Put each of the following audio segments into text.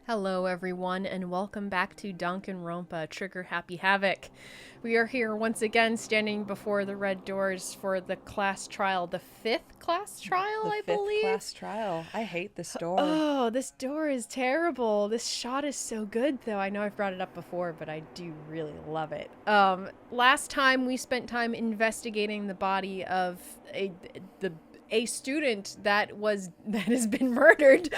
Hello everyone and welcome back to Danganronpa Trigger Happy Havoc. We are here once again standing before the red doors for the class trial, the fifth class trial, I believe. The fifth class trial. I hate this door. Oh, this door is terrible. This shot is so good though. I know I've brought it up before, but I do really love it. Last time we spent time investigating the body of a student that has been murdered,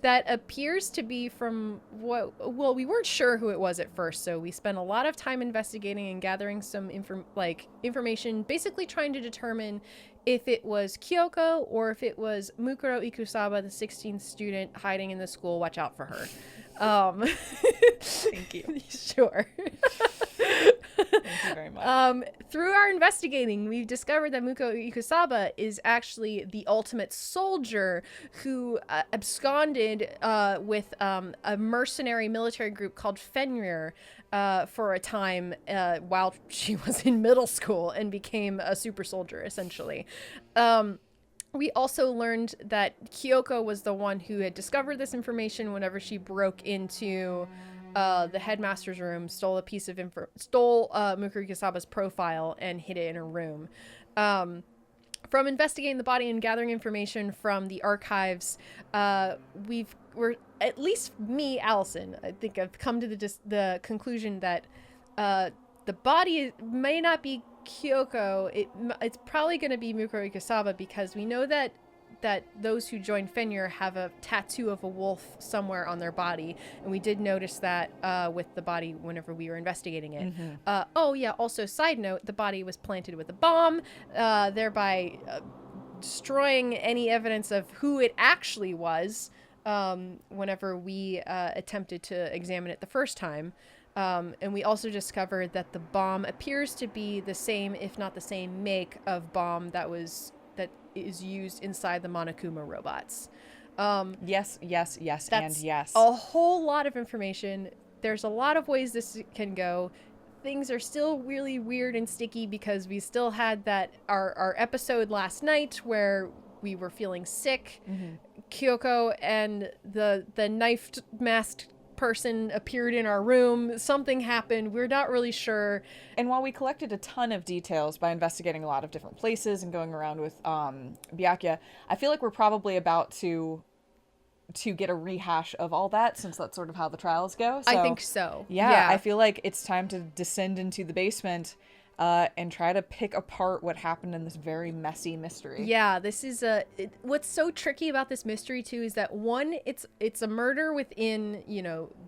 that appears to be from we weren't sure who it was at first, so we spent a lot of time investigating and gathering some information, basically trying to determine if it was Kyoko or if it was Mukuro Ikusaba, the 16th student hiding in the school. Watch out for her. Thank you. Sure. Thank you very much. Through our investigating, we've discovered that Mukuro Ikusaba is actually the ultimate soldier who absconded with a mercenary military group called Fenrir for a time while she was in middle school and became a super soldier, essentially. We also learned that Kyoko was the one who had discovered this information whenever she broke into the headmaster's room, stole Mukuro Ikusaba's profile and hid it in her room. From investigating the body and gathering information from the archives, we're at least me, Allison, I think I've come to the conclusion that the body may not be Kyoko. It's probably going to be Mukuro Ikusaba, because we know that those who join Fenrir have a tattoo of a wolf somewhere on their body, and we did notice that with the body whenever we were investigating it. Mm-hmm. Also side note, the body was planted with a bomb, thereby destroying any evidence of who it actually was whenever we attempted to examine it the first time. And we also discovered that the bomb appears to be the same, if not the same make of bomb that is used inside the Monokuma robots. Yes, and yes. A whole lot of information. There's a lot of ways this can go. Things are still really weird and sticky because we still had our episode last night where we were feeling sick. Mm-hmm. Kyoko and the knifed masked person appeared in our room. Something happened. We're not really sure. And while we collected a ton of details by investigating a lot of different places and going around with Byakuya, I feel like we're probably about to get a rehash of all that, since that's sort of how the trials go. So, I think so. Yeah, I feel like it's time to descend into the basement and try to pick apart what happened in this very messy mystery. Yeah, this is what's so tricky about this mystery too is that one, it's a murder within,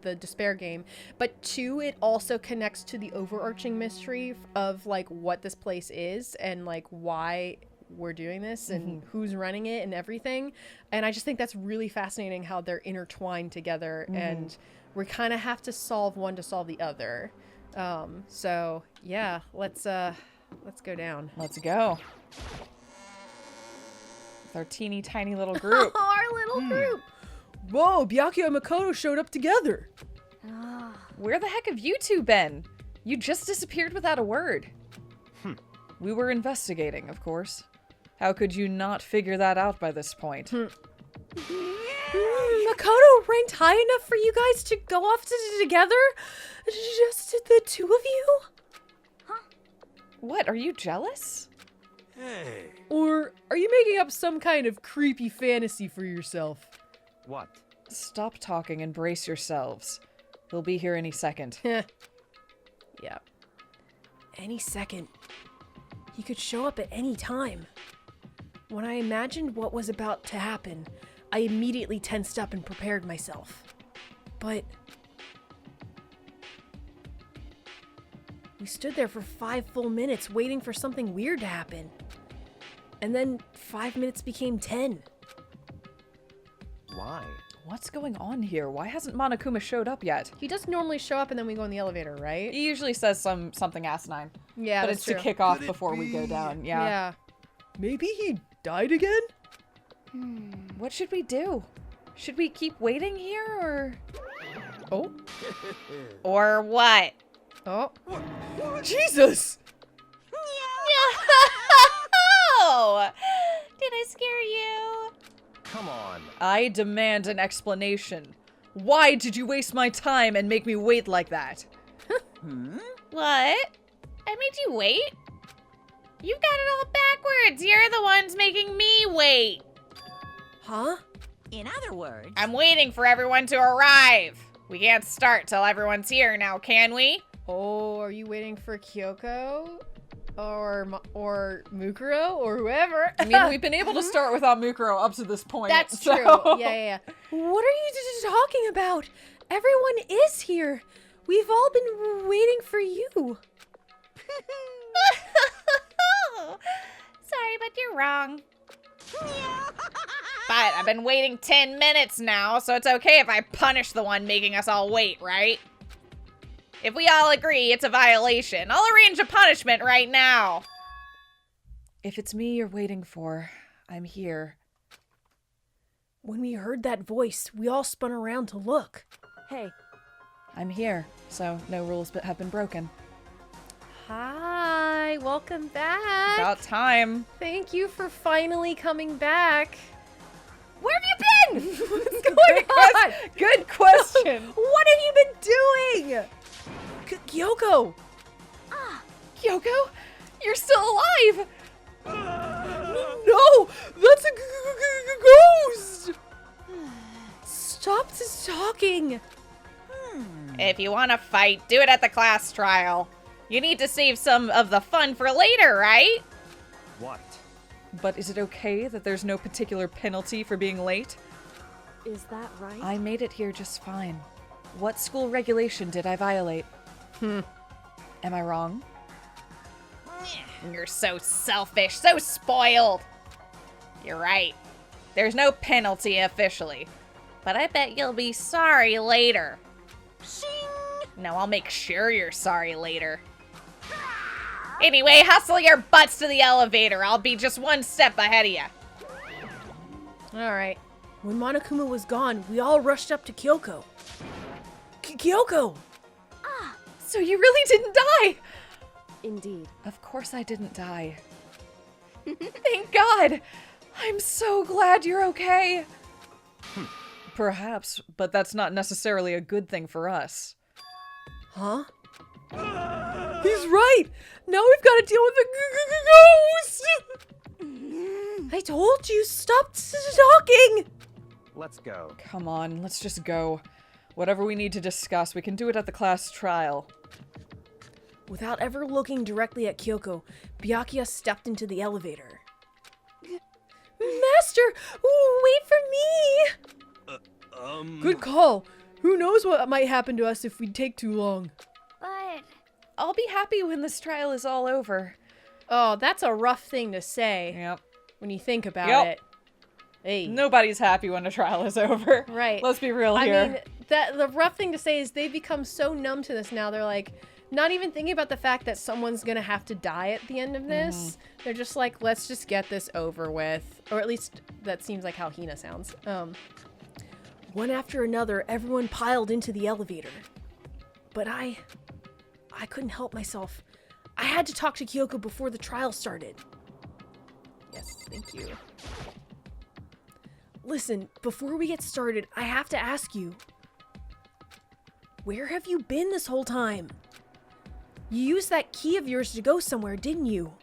the Despair game, but two, it also connects to the overarching mystery of like what this place is and like why we're doing this and who's running it and everything. And I just think that's really fascinating how they're intertwined together, and we kind of have to solve one to solve the other. So yeah, let's go down. Let's go. With our teeny tiny little group. Our little group. Whoa, Byakuya and Makoto showed up together. Where the heck have you two been? You just disappeared without a word. We were investigating, of course. How could you not figure that out by this point? Makoto ranked high enough for you guys to go off together? Just the two of you? Huh? What, are you jealous? Hey. Or are you making up some kind of creepy fantasy for yourself? What? Stop talking and brace yourselves. He'll be here any second. Yeah. Any second. He could show up at any time. When I imagined what was about to happen, I immediately tensed up and prepared myself. But we stood there for 5 full minutes waiting for something weird to happen. And then 5 minutes became 10. Why? What's going on here? Why hasn't Monokuma showed up yet? He does normally show up and then we go in the elevator, right? He usually says something asinine. Yeah, but that's it's true. to kick off before we go down. Yeah. Maybe he died again? What should we do? Should we keep waiting here, or... Oh. Or what? Oh. Jesus! No! Did I scare you? Come on. I demand an explanation. Why did you waste my time and make me wait like that? What? I made you wait? You've got it all backwards. You're the ones making me wait. Huh? In other words, I'm waiting for everyone to arrive. We can't start till everyone's here now, can we? Oh, are you waiting for Kyoko? Or Mukuro? Or whoever? I mean, we've been able to start without Mukuro up to this point. That's so- true. Yeah. What are you talking about? Everyone is here. We've all been waiting for you. Sorry, but you're wrong. But I've been waiting 10 minutes now, so it's okay if I punish the one making us all wait, right? If we all agree it's a violation, I'll arrange a punishment right now. If it's me you're waiting for, I'm here. When we heard that voice, we all spun around to look. Hey, I'm here, so no rules have been broken. Hi, welcome back. About time. Thank you for finally coming back. Where have you been? What's going on? Good question. What have you been doing? Kyoko! Kyoko, you're still alive. No! That's a ghost! Stop talking! If you want to fight, do it at the class trial. You need to save some of the fun for later, right? What? But is it okay that there's no particular penalty for being late? is that right? I made it here just fine. What school regulation did I violate? Am I wrong? You're so selfish, so spoiled. You're right. There's no penalty officially, but I bet you'll be sorry later. No, I'll make sure you're sorry later. Anyway, hustle your butts to the elevator. I'll be just one step ahead of you. Alright. When Monokuma was gone, we all rushed up to Kyoko. Kyoko! So you really didn't die? Indeed. Of course I didn't die. Thank God! I'm so glad you're okay. Perhaps, but that's not necessarily a good thing for us. Huh? He's right! Now we've got to deal with the ghost! I told you, stop talking! Let's go. Come on, let's just go. Whatever we need to discuss, we can do it at the class trial. Without ever looking directly at Kyoko, Byakuya stepped into the elevator. Master! Wait for me! Good call. Who knows what might happen to us if we take too long. But I'll be happy when this trial is all over. Oh, that's a rough thing to say Yep. when you think about Yep. it. Hey. Nobody's happy when a trial is over. Right. Let's be real I here. mean, the rough thing to say is they've become so numb to this now. They're like, not even thinking about the fact that someone's gonna have to die at the end of this. They're just like, let's just get this over with. Or at least that seems like how Hina sounds. One after another, everyone piled into the elevator. But I couldn't help myself. I had to talk to Kyoko before the trial started. Yes, thank you. Listen, before we get started, I have to ask you. Where have you been this whole time? You used that key of yours to go somewhere, didn't you?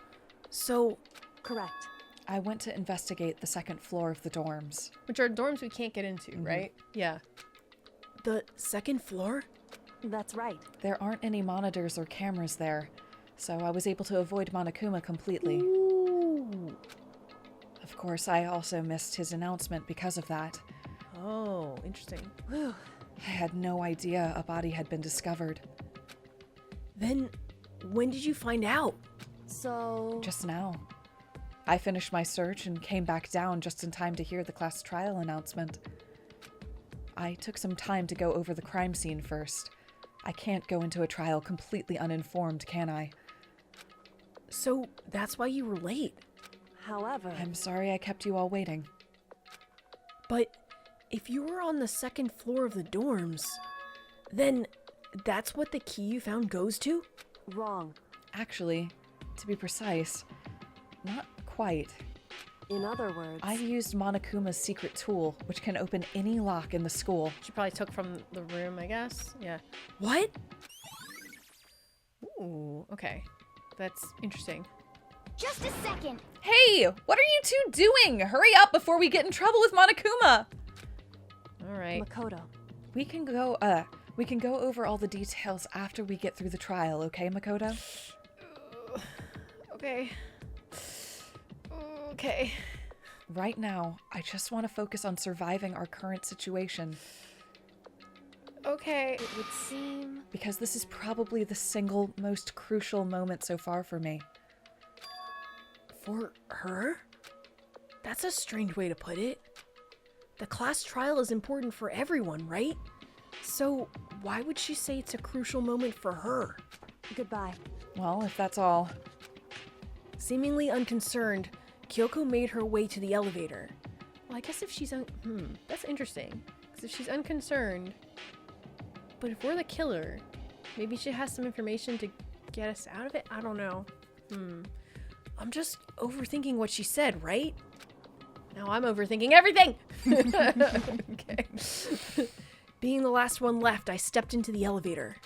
So, Correct. I went to investigate the second floor of the dorms. which are dorms we can't get into, right? Yeah. The second floor? That's right. There aren't any monitors or cameras there, so I was able to avoid Monokuma completely. Ooh. Of course, I also missed his announcement because of that. Oh, interesting. Whew. I had no idea a body had been discovered. Then, when did you find out? So, Just now. I finished my search and came back down just in time to hear the class trial announcement. I took some time to go over the crime scene first. I can't go into a trial completely uninformed, can I? So, that's why you were late. however, I'm sorry I kept you all waiting. But, if you were on the second floor of the dorms, then that's what the key you found goes to? wrong. Actually, to be precise, not quite. In other words, I've used Monokuma's secret tool, which can open any lock in the school. She probably took from the room, I guess. Yeah. What? Ooh, okay. That's interesting. Just a second. Hey, what are you two doing? Hurry up before we get in trouble with Monokuma. All right. Makoto. We can go over all the details after we get through the trial, okay, Makoto? Okay. Okay. Right now, I just want to focus on surviving our current situation. Okay. It would seem... Because this is probably the single most crucial moment so far for me. For her? That's a strange way to put it. The class trial is important for everyone, right? So why would she say it's a crucial moment for her? Goodbye. Well, if that's all. Seemingly unconcerned, Kyoko made her way to the elevator. Well, I guess if she's that's interesting. Because if she's unconcerned, but if we're the killer, maybe she has some information to get us out of it? I don't know. I'm just overthinking what she said, right? Now I'm overthinking everything! Okay. Being the last one left, I stepped into the elevator.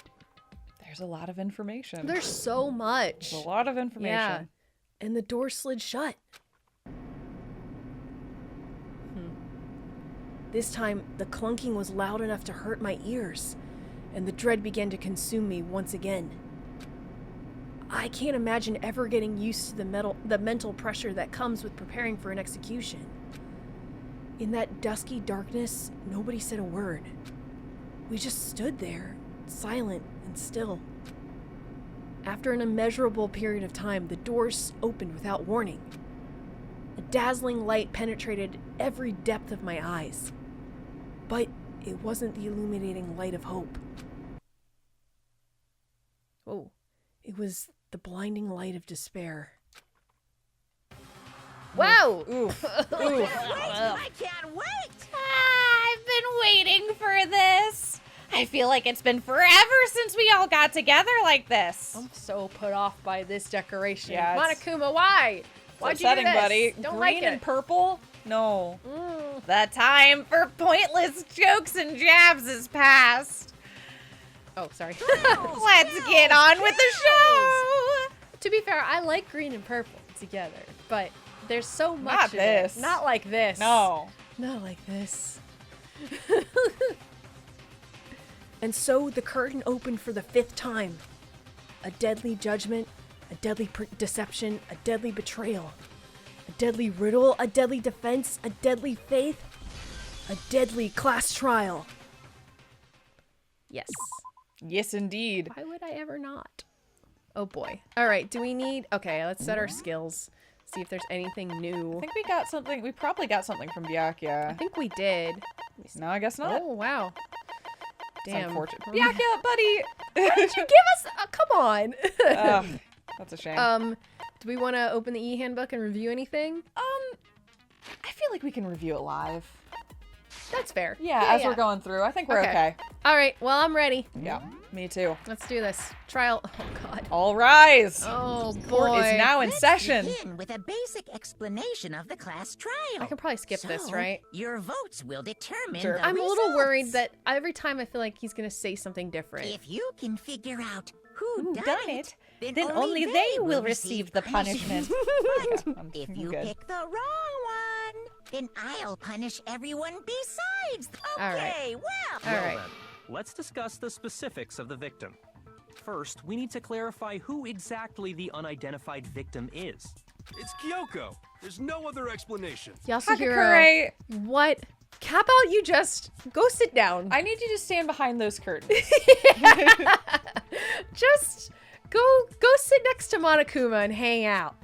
There's a lot of information. There's so much. a lot of information. Yeah. And the door slid shut. This time, the clunking was loud enough to hurt my ears, and the dread began to consume me once again. I can't imagine ever getting used to the mental pressure that comes with preparing for an execution. In that dusky darkness, nobody said a word. We just stood there, silent and still. After an immeasurable period of time, the doors opened without warning. A dazzling light penetrated every depth of my eyes. But it wasn't the illuminating light of hope. Oh, it was the blinding light of despair. Wow! Ooh. I can't wait. I've been waiting for this. I feel like it's been forever since we all got together like this. I'm so put off by this decoration. Yeah, it's- Monokuma, why? Why'd you do upsetting, this? buddy. Don't Green like and it. purple? No. The time for pointless jokes and jabs is past. Oh, sorry. Let's get on with the show. To be fair, I like green and purple together, but there's so much Not in this. it. Not like this. No. Not like this. And so the curtain opened for the 5th time. A deadly judgment, a deadly deception, a deadly betrayal, a deadly riddle, a deadly defense, a deadly faith, a deadly class trial. Yes. Yes, indeed. Why would I ever not? Oh boy. All right, do we need... Okay, let's set our skills. See if there's anything new. I think we got something. We probably got something from Byakuya. I think we did. No, I guess not. Oh, wow. It's Damn. unfortunate. Byakuya, buddy! Why did you give us... come on. Ugh, that's a shame. Do we want to open the e-handbook and review anything? I feel like we can review it live. That's fair. Yeah, as we're going through. I think we're okay. All right, well, I'm ready. Yeah, me too. Let's do this. Trial... Oh, God. All rise! Oh, Court boy. is now in session. Begin with a basic explanation of the class trial. I can probably skip this, So, right? Your votes will determine Sure. the I'm a little worried results. that every time I feel like he's going to say something different. If you can figure out who Done done it, it, then only they will receive the punishment. But I'm if you good. pick the wrong one, then I'll punish everyone besides. All right. Okay, well. All Well right. then, let's discuss the specifics of the victim. First, we need to clarify who exactly the unidentified victim is. It's Kyoko. There's no other explanation. Yasuhiro, Hakakure, what? How about you just go sit down? I need you to stand behind those curtains. Just go sit next to Monokuma and hang out.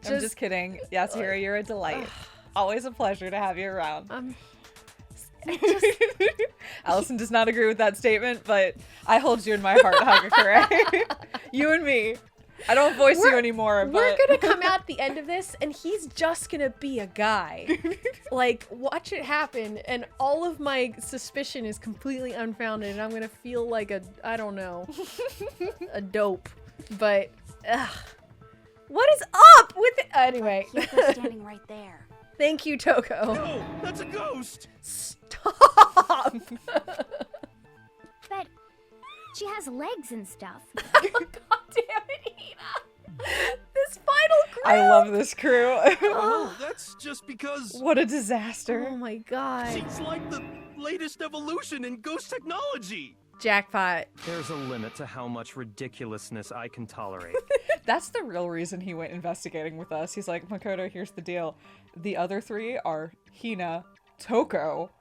I'm just kidding. Yasuhiro, you're a delight. Always a pleasure to have you around. Allison does not agree with that statement, but I hold you in my heart, Hakakure. You and me. I don't voice you anymore, but... We're gonna come out at the end of this, and he's just gonna be a guy. Like, watch it happen, and all of my suspicion is completely unfounded, and I'm gonna feel like I don't know, a dope. But, ugh. What is up with it? Anyway. Kyoko's standing right there. Thank you, Toko. No, that's a ghost. Stop. But she has legs and stuff. God damn it, Hina. This final group. I love this crew. Oh, that's just because What a disaster. Oh my god. she's like the latest evolution in ghost technology. Jackpot. There's a limit to how much ridiculousness I can tolerate. That's the real reason he went investigating with us. He's like, Makoto, here's the deal. The other three are Hina, Toko,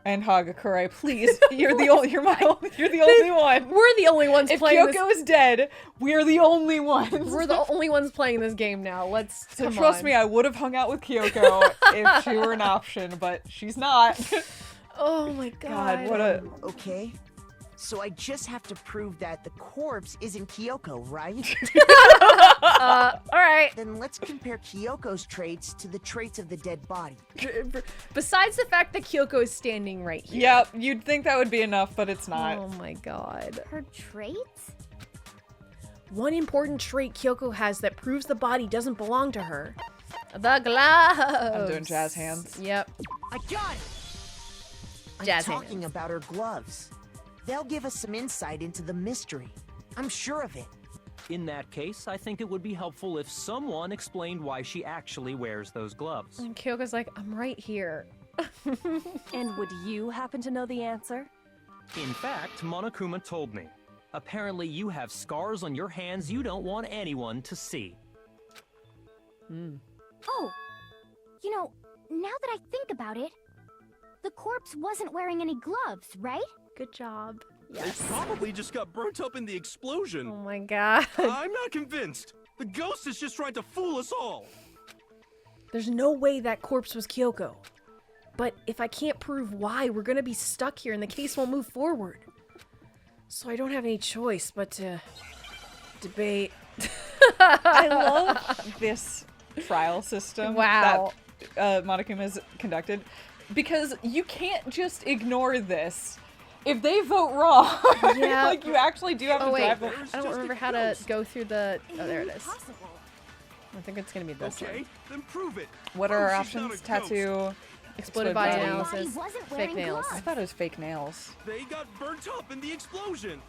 and Hagakure. Please, you're the only one. We're the only ones If playing Kyoko is dead, we're the only ones. We're the only ones playing this game now. Let's come Trust on. me, I would have hung out with Kyoko if she were an option, but she's not. Oh my god. God, what a... Okay. So I just have to prove that the corpse isn't Kyoko, right? Alright. Then let's compare Kyoko's traits to the traits of the dead body. Besides the fact that Kyoko is standing right here. Yep, you'd think that would be enough, but it's not. Oh my god. Her traits? One important trait Kyoko has that proves the body doesn't belong to her. The gloves. I'm doing jazz hands. Yep. I got it! I'm Jazz talking hands. about her gloves. They'll give us some insight into the mystery. I'm sure of it. In that case, I think it would be helpful if someone explained why she actually wears those gloves. And Kyoko's like, I'm right here. And would you happen to know the answer? In fact, Monokuma told me. Apparently you have scars on your hands you don't want anyone to see. Oh, you know, now that I think about it, the corpse wasn't wearing any gloves, right? Good job. They probably just got burnt up in the explosion. Oh my god. I'm not convinced. The ghost is just trying to fool us all. There's no way that corpse was Kyoko. But if I can't prove why, we're gonna be stuck here and the case won't move forward. So I don't have any choice but to debate. I love this trial system Wow. that Monokuma's conducted, because you can't just ignore this. If they vote wrong, Yeah. like you actually do have Oh to wait, drive I don't remember how to go through the... Oh, there it is. Impossible. I think it's gonna be this Okay, one. then prove it. What are our Prove she's not options? a ghost. Tattoo. Exploded body body. analysis. Body wasn't Fake wearing nails. I gloves. thought it was fake nails. They got burnt up in the explosion.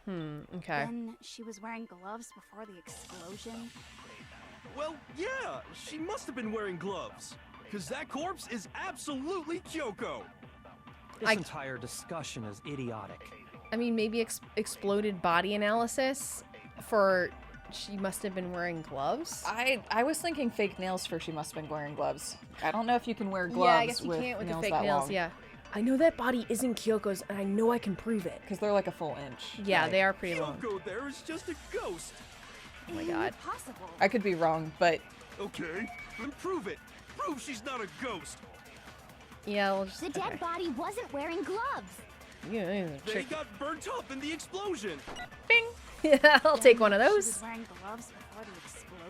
Okay. Then she was wearing gloves before the explosion. Well, yeah, she must have been wearing gloves. Because that corpse is absolutely Kyoko. This I- entire discussion is idiotic. I mean, maybe exploded body analysis for she must have been wearing gloves. I was thinking fake nails for she must have been wearing gloves. I don't know if you can wear gloves Yeah, I guess you with can't with the nails fake that nails. long. Yeah. I know that body isn't Kyoko's, and I know I can prove it. Because they're like a full inch. Yeah, Like, they are pretty long. Kyoko there is just a ghost. Oh my god. Impossible. I could be wrong, but Okay, then prove it. Prove she's not a ghost. Yeah, we'll just. The dead okay. body wasn't wearing gloves. Yeah, this is a They trick. got burnt up in the explosion. Yeah, I'll take one of She those. was wearing gloves before the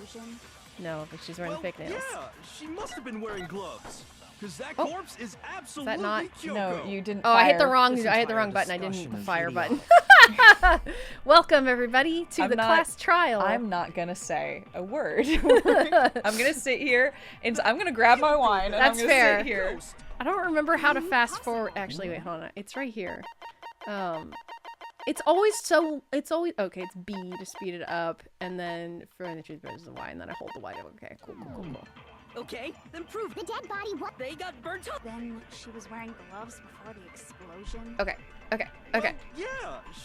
explosion. No, but she's wearing Well, fake nails. yeah, she must have been wearing gloves. Because that Oh. corpse is absolutely not- Kyoko. no, you didn't. Oh, I hit the fire. wrong. This I hit the entire wrong button. I didn't discussion hit the is fire idiotic. button. Welcome everybody to I'm the not- class trial. I'm not gonna say a word. I'm gonna sit here and I'm gonna grab my wine and That's I'm gonna fair. sit here. Ghost. I don't remember how to fast forward. Actually, wait, hold on. It's right here. It's always so. It's always okay. It's B to speed it up, and then throwing the truth is the Y, and then I hold the Y. Okay, cool. Okay, then prove The dead body what? they got burnt up. Then she was wearing gloves before the explosion. Okay. Okay. Well, yeah,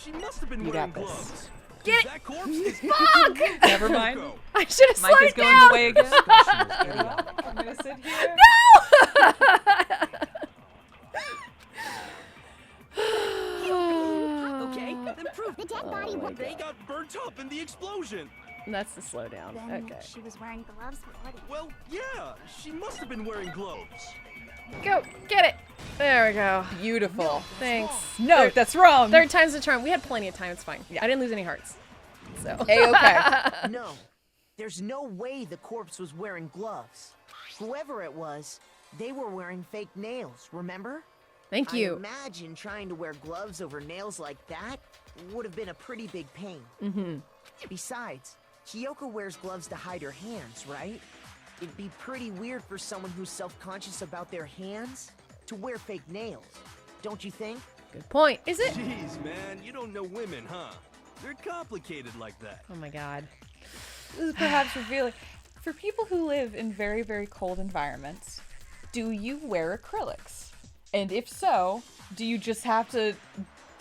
she must have been You wearing got this. gloves. Get it. That corpse is Fuck! Never mind. Kyoko. I should have Mike is slowed going down. away again. Discussion is idiotic. I'm gonna sit here. Okay, then prove The dead body Oh my what? They got burnt up in the explosion. That's the slowdown. Then Okay. she was wearing gloves before the Well, yeah, she must have been wearing gloves. Go. Get it. There we go. Beautiful. Thanks. No, that's wrong. Third time's the charm. We had plenty of time. It's fine. Yeah. I didn't lose any hearts. So. A-okay. No, there's no way the corpse was wearing gloves. Whoever it was, they were wearing fake nails, remember? Thank I you. imagine trying to wear gloves over nails like that would have been a pretty big pain. Mm-hmm. Besides, Kyoko wears gloves to hide her hands, right? It'd be pretty weird for someone who's self-conscious about their hands to wear fake nails, don't you think? Good point. Is it? Jeez, man, you don't know women, huh? They're complicated like that. Oh my god. This is perhaps revealing. For people who live in very, very cold environments, do you wear acrylics? And if so, do you just have to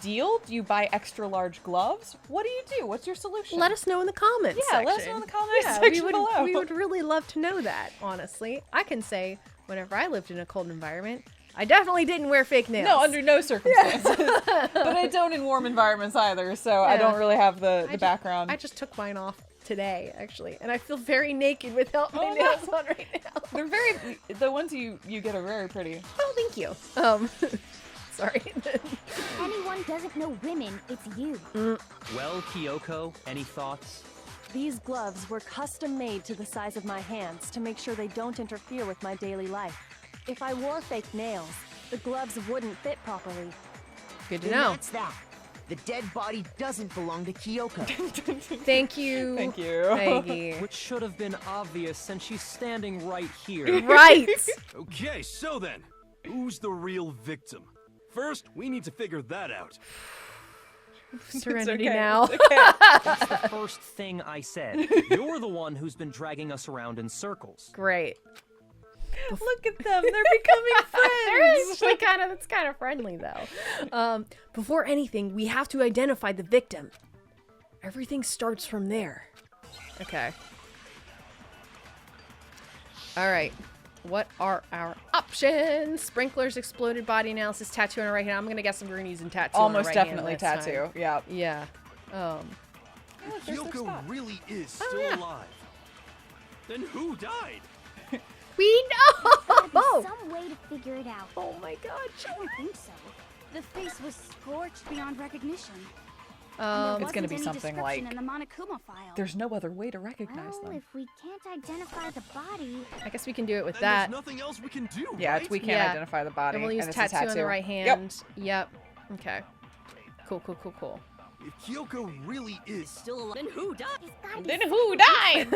deal? Do you buy extra large gloves? What do you do? What's your solution? Let us know in the comments Yeah, section. let us know in the comments Yeah, section below. we would really love to know that, honestly. I can say, whenever I lived in a cold environment, I definitely didn't wear fake nails. No, under no circumstances. But I don't in warm environments either, so I don't really have the background. I just took mine off today, actually, and I feel very naked without my nails on right now. They're very, the ones you get are very pretty. Oh, thank you. Sorry. Anyone doesn't know women, it's you. Well, Kyoko, any thoughts? These gloves were custom made to the size of my hands to make sure they don't interfere with my daily life. If I wore fake nails, the gloves wouldn't fit properly. Good to Then know. that's that. The dead body doesn't belong to Kyoko. Thank you. Thank you. Maggie. Which should have been obvious since she's standing right here. Right. Okay, so then, who's the real victim? First, we need to figure that out. Serenity okay. now. That's the first thing I said. You're the one who's been dragging us around in circles. Great. Look at them, they're becoming friends. Actually, it's kind of friendly though. Before anything, we have to identify the victim. Everything starts from there. Okay. All right. What are our options? Sprinklers, exploded body analysis, tattoo on her right hand. I'm gonna guess I'm gonna use tattoo. Almost on her right definitely hand this tattoo. time. Yeah. Yeah. If Kyoko really is still yeah. alive, then who died? We know. Gotta be some way to figure it out. Oh my god. I don't think so. The face was scorched beyond recognition. It's There gonna wasn't be any something description like, in the Monokuma file. there's no other way to recognize Well, them. if we can't identify the body, I guess we can do it with Then that. there's nothing else we can do, Yeah, right? it's, we can't Yeah. identify the body. And we'll use it's a tattoo on the right Yep. hand. Yep. Okay. Cool. If Kyoko really is still alive, Then who died? it's gotta be Then who died?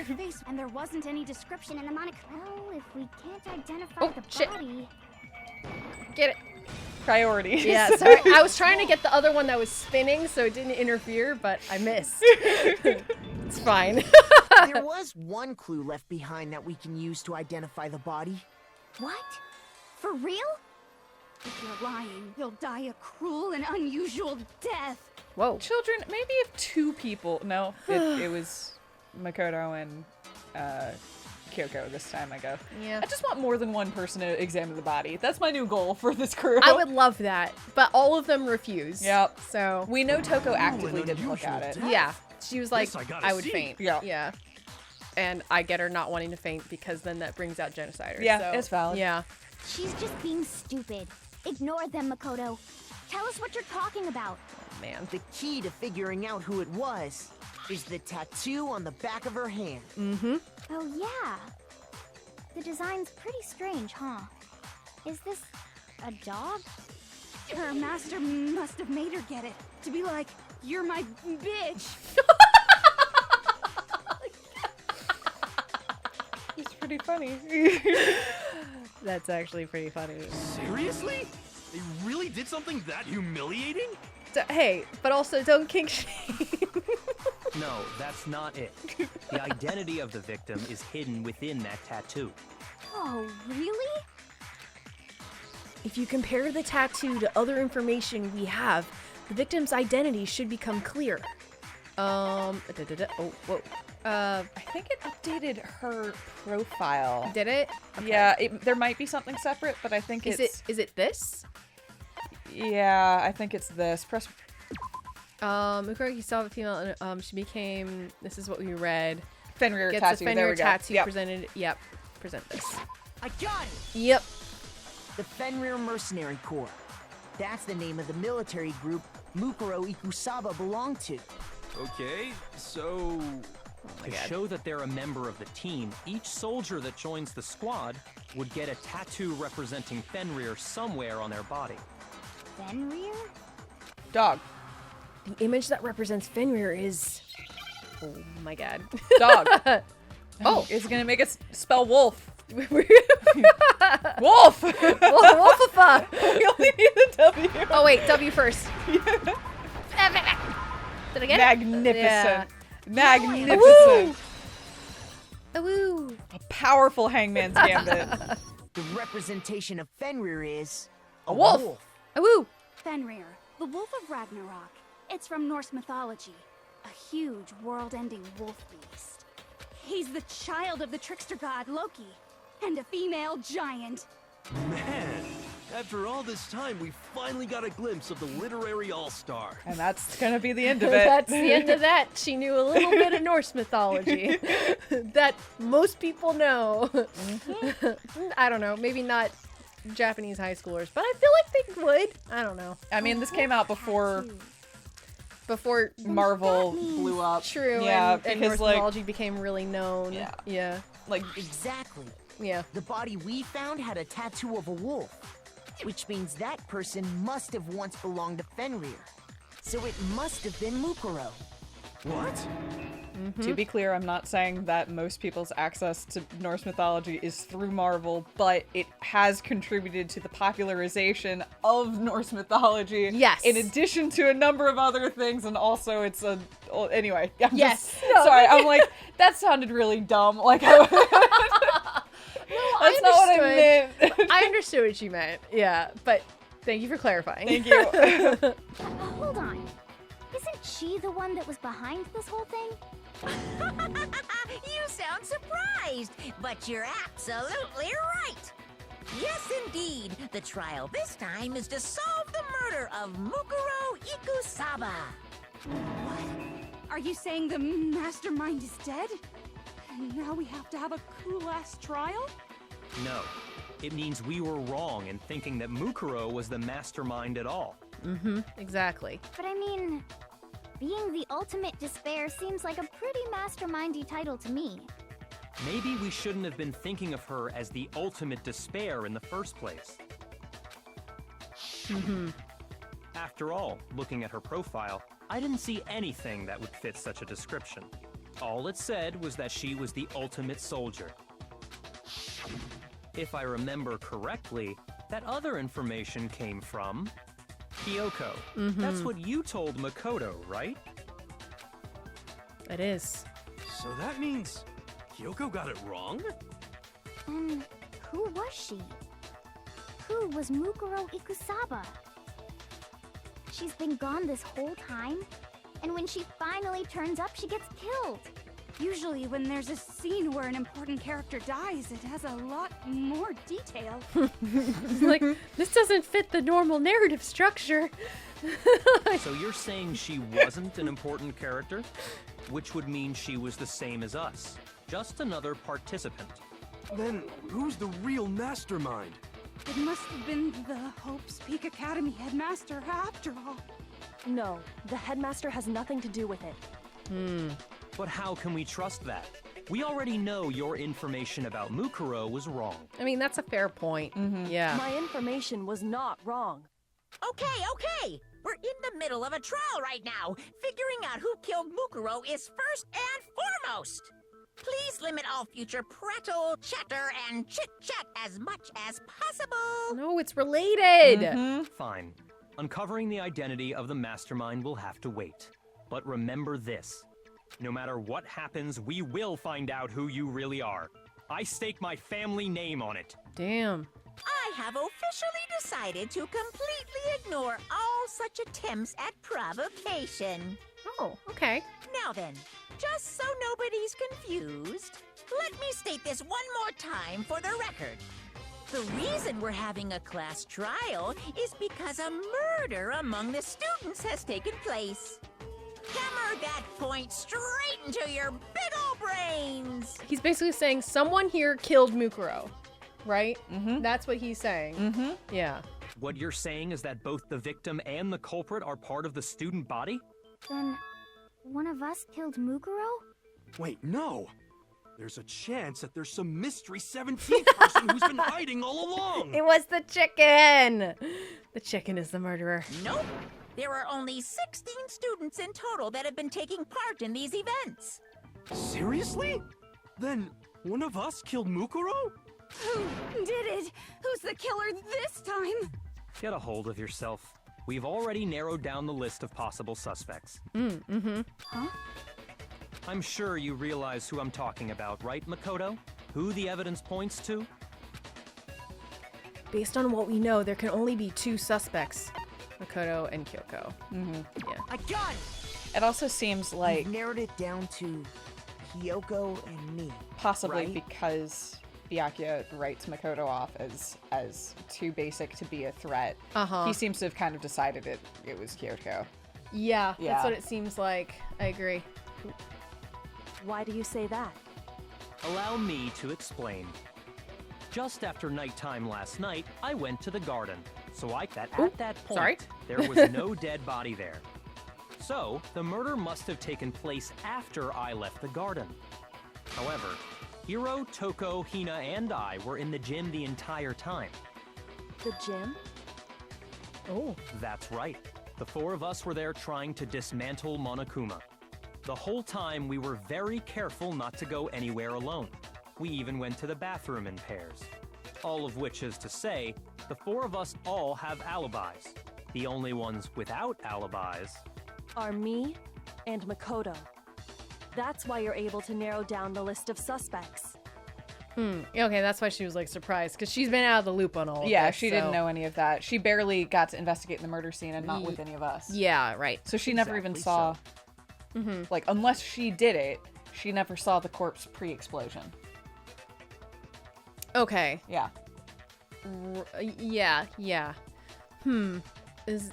The face, and there wasn't any description in the Monokuma. Well, if we can't identify Oh, the shit. body, Get it. Priorities. Yeah, sorry. I was trying to get the other one that was spinning so it didn't interfere, but I missed. It's fine. There was one clue left behind that we can use to identify the body. what? For real? If you're lying, you'll die a cruel and unusual death. Whoa. Children, maybe if two people. No, it was Makoto and Kyoko this time, I guess. Yeah. I just want more than one person to examine the body. That's my new goal for this crew. I would love that, but all of them refused. Yep. So, We know Toko actively an didn't look at unusual it. death. yeah. She was like, This I gotta I would see. faint. Yeah. Yeah. And I get her not wanting to faint because then that brings out genociders. Yeah, so, it's valid. Yeah. She's just being stupid. Ignore them, Makoto. Tell us what you're talking about. Oh, man. The key to figuring out who it was is the tattoo on the back of her hand. Oh, yeah. The design's pretty strange, huh? Is this a dog? Her master must have made her get it. To be like, you're my bitch. It's pretty funny. That's actually pretty funny. Seriously? They really did something that humiliating? Hey, but also don't kink shame. No, that's not it. The identity of the victim is hidden within that tattoo. Oh, really? If you compare the tattoo to other information we have, the victim's identity should become clear. Oh, whoa. I think it updated her profile. Did it? Okay. Yeah, there might be something separate, but I think Is it this? Yeah, I think it's this. Press. Mukuraki saw the female, she became, this is what we read. Fenrir Gets tattoo. a There Fenrir we go. tattoo Yep. presented. Yep. Present this. I got it! Yep. The Fenrir Mercenary Corps. That's the name of the military group Mukuro Ikusaba belonged to. Okay, so... To show that they're a member of the team, each soldier that joins the squad would get a tattoo representing Fenrir somewhere on their body. Fenrir? Dog. The image that represents Fenrir is... Oh my god. Dog. Oh. It's gonna make us spell wolf. Wolf! Wolf-a-fa! We only need a W. Oh wait, W first. Did I get Magnificent. Yeah. Magnificent. Woo! A powerful Hangman's Gambit. The representation of Fenrir is A wolf. Woo! Fenrir, the Wolf of Ragnarok. It's from Norse mythology. A huge, world-ending wolf beast. He's the child of the trickster god Loki, and a female giant. Man, after all this time, we finally got a glimpse of the literary all-star. And that's gonna be the end of it. That's the end of that. She knew a little bit of Norse mythology that most people know. I don't know, maybe not Japanese high schoolers, but I feel like they would. I don't know. I mean, this came out before Marvel blew up. True, Yeah, and because Norse mythology became really known. Yeah. Yeah. Like, Exactly. Yeah. The body we found had a tattoo of a wolf, which means that person must have once belonged to Fenrir. So it must have been Mukuro. What? to be clear, I'm not saying that most people's access to Norse mythology is through Marvel, but it has contributed to the popularization of Norse mythology. Yes. In addition to a number of other things, and also it's a... Anyway, I'm Yes. just... Sorry, I'm like, that sounded really dumb. Like, that's not what I meant. I understood what you meant. Yeah, but thank you for clarifying. Thank you. Hold on. Isn't she the one that was behind this whole thing? You sound surprised, but you're absolutely right. Yes, indeed. The trial this time is to solve the murder of Mukuro Ikusaba. Are you saying the mastermind is dead? And now we have to have a cool-ass trial? No. It means we were wrong in thinking that Mukuro was the mastermind at all. Exactly. But I mean, being the ultimate despair seems like a pretty mastermindy title to me. Maybe we shouldn't have been thinking of her as the ultimate despair in the first place. After all, looking at her profile, I didn't see anything that would fit such a description. All it said was that she was the ultimate soldier. If I remember correctly, that other information came from Kyoko. That's what you told Makoto, right? It is. So that means Kyoko got it wrong? And who was she? Who was Mukuro Ikusaba? She's been gone this whole time, and when she finally turns up, she gets killed. Usually when there's a scene where an important character dies, it has a lot more detail. Like, this doesn't fit the normal narrative structure. So you're saying she wasn't an important character? Which would mean she was the same as us. Just another participant. Then who's the real mastermind? It must have been the Hope's Peak Academy headmaster after all. No, the headmaster has nothing to do with it. But how can we trust that? We already know your information about Mukuro was wrong. I mean, that's a fair point. Yeah. My information was not wrong. Okay. We're in the middle of a trial right now. Figuring out who killed Mukuro is first and foremost. Please limit all future prattle, chatter, and chit-chat as much as possible. No, it's related. Fine. Uncovering the identity of the mastermind will have to wait. But remember this. No matter what happens, we will find out who you really are. I stake my family name on it. Damn. I have officially decided to completely ignore all such attempts at provocation. Oh, okay. Now then, just so nobody's confused, let me state this one more time for the record. The reason we're having a class trial is because a murder among the students has taken place. Hammer that point straight into your big ol' brains! He's basically saying someone here killed Mukuro, right? That's what he's saying. Yeah. What you're saying is that both the victim and the culprit are part of the student body? Then, one of us killed Mukuro? Wait, no! There's a chance that there's some mystery 17th person who's been hiding all along! It was the chicken! The chicken is the murderer. Nope! There are only 16 students in total that have been taking part in these events. Seriously? Then one of us killed Mukuro? Who did it? Who's the killer this time? Get a hold of yourself. We've already narrowed down the list of possible suspects. Huh? I'm sure you realize who I'm talking about, right, Makoto? Who the evidence points to? Based on what we know, there can only be 2 suspects. Makoto and Kyoko. Yeah. I got it! It also seems like You've narrowed it down to Kyoko and me. possibly right? because Byakuya writes Makoto off as too basic to be a threat. He seems to have kind of decided it was Kyoko. Yeah, Yeah. that's what it seems like. I agree. Why do you say that? Allow me to explain. Just after nighttime last night, I went to the garden. So at that point, sorry. there was no dead body there. So, the murder must have taken place after I left the garden. However, Hiro, Toko, Hina, and I were in the gym the entire time. The gym? Oh. That's right. The 4 of us were there trying to dismantle Monokuma. The whole time we were very careful not to go anywhere alone. We even went to the bathroom in pairs. All of which is to say, the 4 of us all have alibis. The only ones without alibis. Are me and Makoto. That's why you're able to narrow down the list of suspects. Okay, that's why she was like surprised, because she's been out of the loop on all of Yeah, this, she didn't know any of that. She barely got to investigate the murder scene and not with any of us. Yeah, right. So she never even saw, like, unless she did it, she never saw the corpse pre-explosion. Okay. Yeah. Yeah. This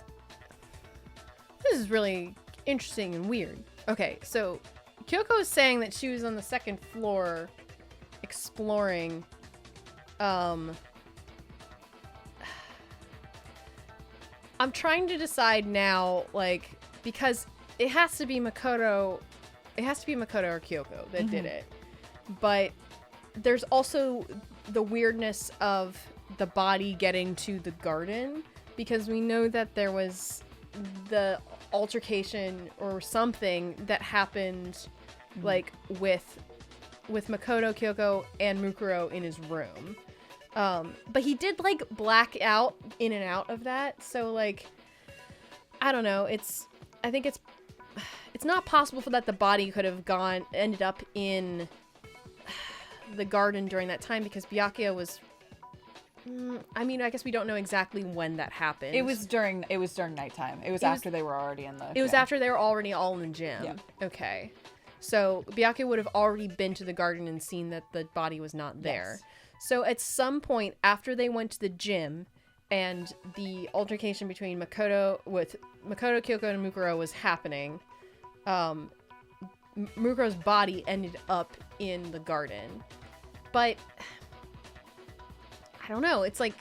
is really interesting and weird. Okay, so Kyoko is saying that she was on the 2nd floor exploring. I'm trying to decide now, like, because it has to be Makoto. It has to be Makoto or Kyoko that did it. But there's also the weirdness of the body getting to the garden, because we know that there was the altercation or something that happened like with Makoto, Kyoko, and Mukuro in his room. But he did like black out in and out of that, so like I don't know, I think it's not possible for that the body could have ended up in the garden during that time, because Byakuya was I mean, I guess we don't know exactly when that happened. It was during nighttime. It was after they were already in the It was gym. after they were already all in the gym. Yeah. Okay. So Byakuya would have already been to the garden and seen that the body was not there. Yes. So at some point after they went to the gym and the altercation between Makoto, Kyoko, and Mukuro was happening, Mukuro's body ended up in the garden. But I don't know. It's like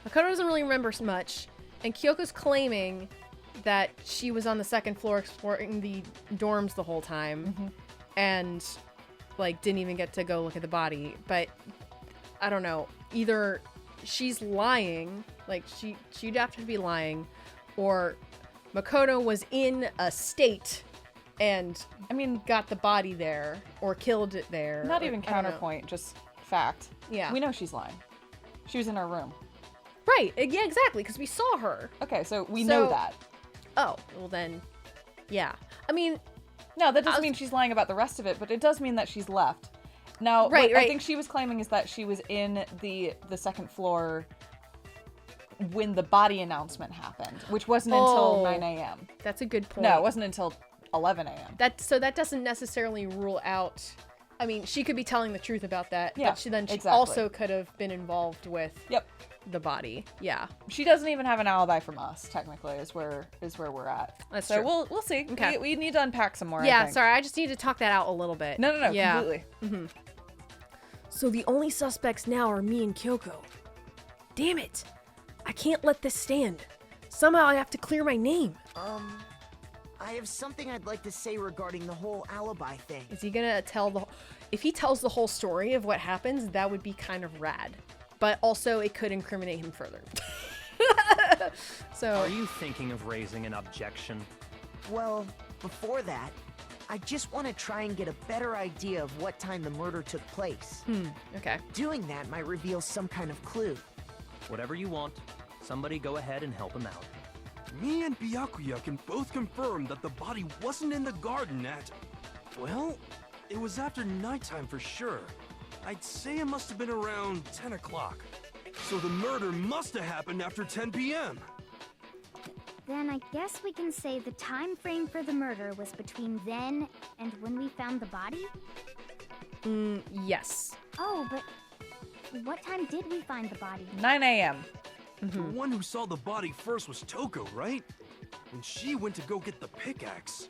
Makoto doesn't really remember much, and Kyoko's claiming that she was on the 2nd floor exploring the dorms the whole time, and like didn't even get to go look at the body. But I don't know. Either she's lying, like she'd have to be lying, or Makoto was in a state and got the body there or killed it there. Not even counterpoint, just fact. Yeah. We know she's lying. She was in our room. Right. Yeah, exactly, because we saw her. Okay, so we know that. Oh, well then, yeah. I mean, no, that doesn't mean she's lying about the rest of it, but it does mean that she's left. Now, right. I think she was claiming is that she was in the 2nd floor when the body announcement happened, which wasn't until 9 a.m. That's a good point. No, it wasn't until 11 a.m. So that doesn't necessarily rule out. I mean, she could be telling the truth about that, Yeah, but she exactly. also could have been involved with Yep. the body. Yeah. She doesn't even have an alibi from us, technically, is where we're at. That's so true. we'll see. Okay. We need to unpack some more. I Yeah, think. sorry, I just need to talk that out a little bit. No, Yeah. completely. So the only suspects now are me and Kyoko. Damn it. I can't let this stand. Somehow I have to clear my name. I have something I'd like to say regarding the whole alibi thing. Is he gonna if he tells the whole story of what happens, that would be kind of rad. But also it could incriminate him further. So Are you thinking of raising an objection? Well, before that, I just want to try and get a better idea of what time the murder took place. Okay. Doing that might reveal some kind of clue. Whatever you want, somebody go ahead and help him out. Me and Byakuya can both confirm that the body wasn't in the garden at... Well, it was after nighttime for sure. I'd say it must have been around 10 o'clock. So the murder must have happened after 10 p.m. Then I guess we can say the time frame for the murder was between then and when we found the body? Yes. Oh, but what time did we find the body? 9 a.m. The one who saw the body first was Toko, right? And she went to go get the pickaxe.